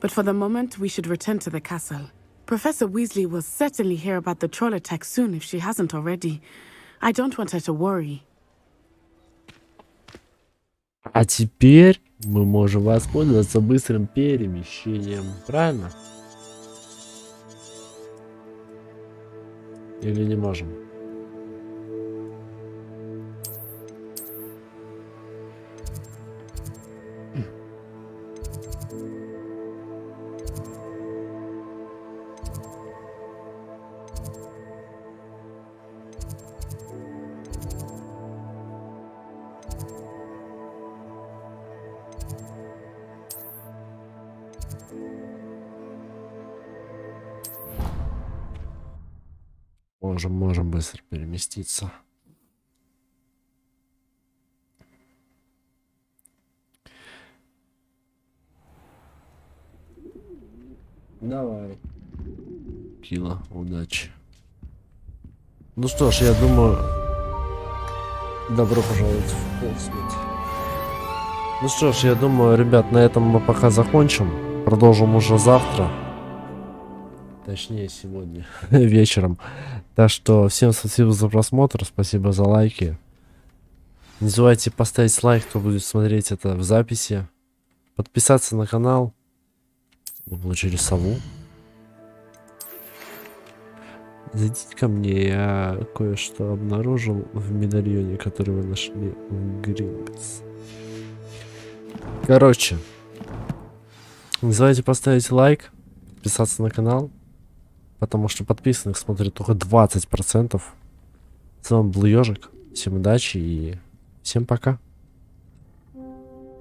But for the moment, we should return to the castle. Professor Weasley will certainly hear about the troll attack soon if she hasn't already. I don't want her to worry. А теперь мы можем воспользоваться быстрым перемещением, правильно? Или не можем? Можем быстро переместиться. Давай. Кила, удачи. Ну что ж, я думаю, добро пожаловать в Хогвартс. Ну что ж, я думаю, ребят, на этом мы пока закончим. Продолжим уже завтра. Точнее, сегодня вечером. Так что всем спасибо за просмотр, спасибо за лайки. Не забывайте поставить лайк, кто будет смотреть это в записи. Подписаться на канал. Вы получили сову. Зайдите ко мне, я кое-что обнаружил в медальоне, который вы нашли в Гринготс. Короче, не забывайте поставить лайк, подписаться на канал. Потому что подписанных смотрит только 20%. С вами был Ёжик. Всем удачи и всем пока.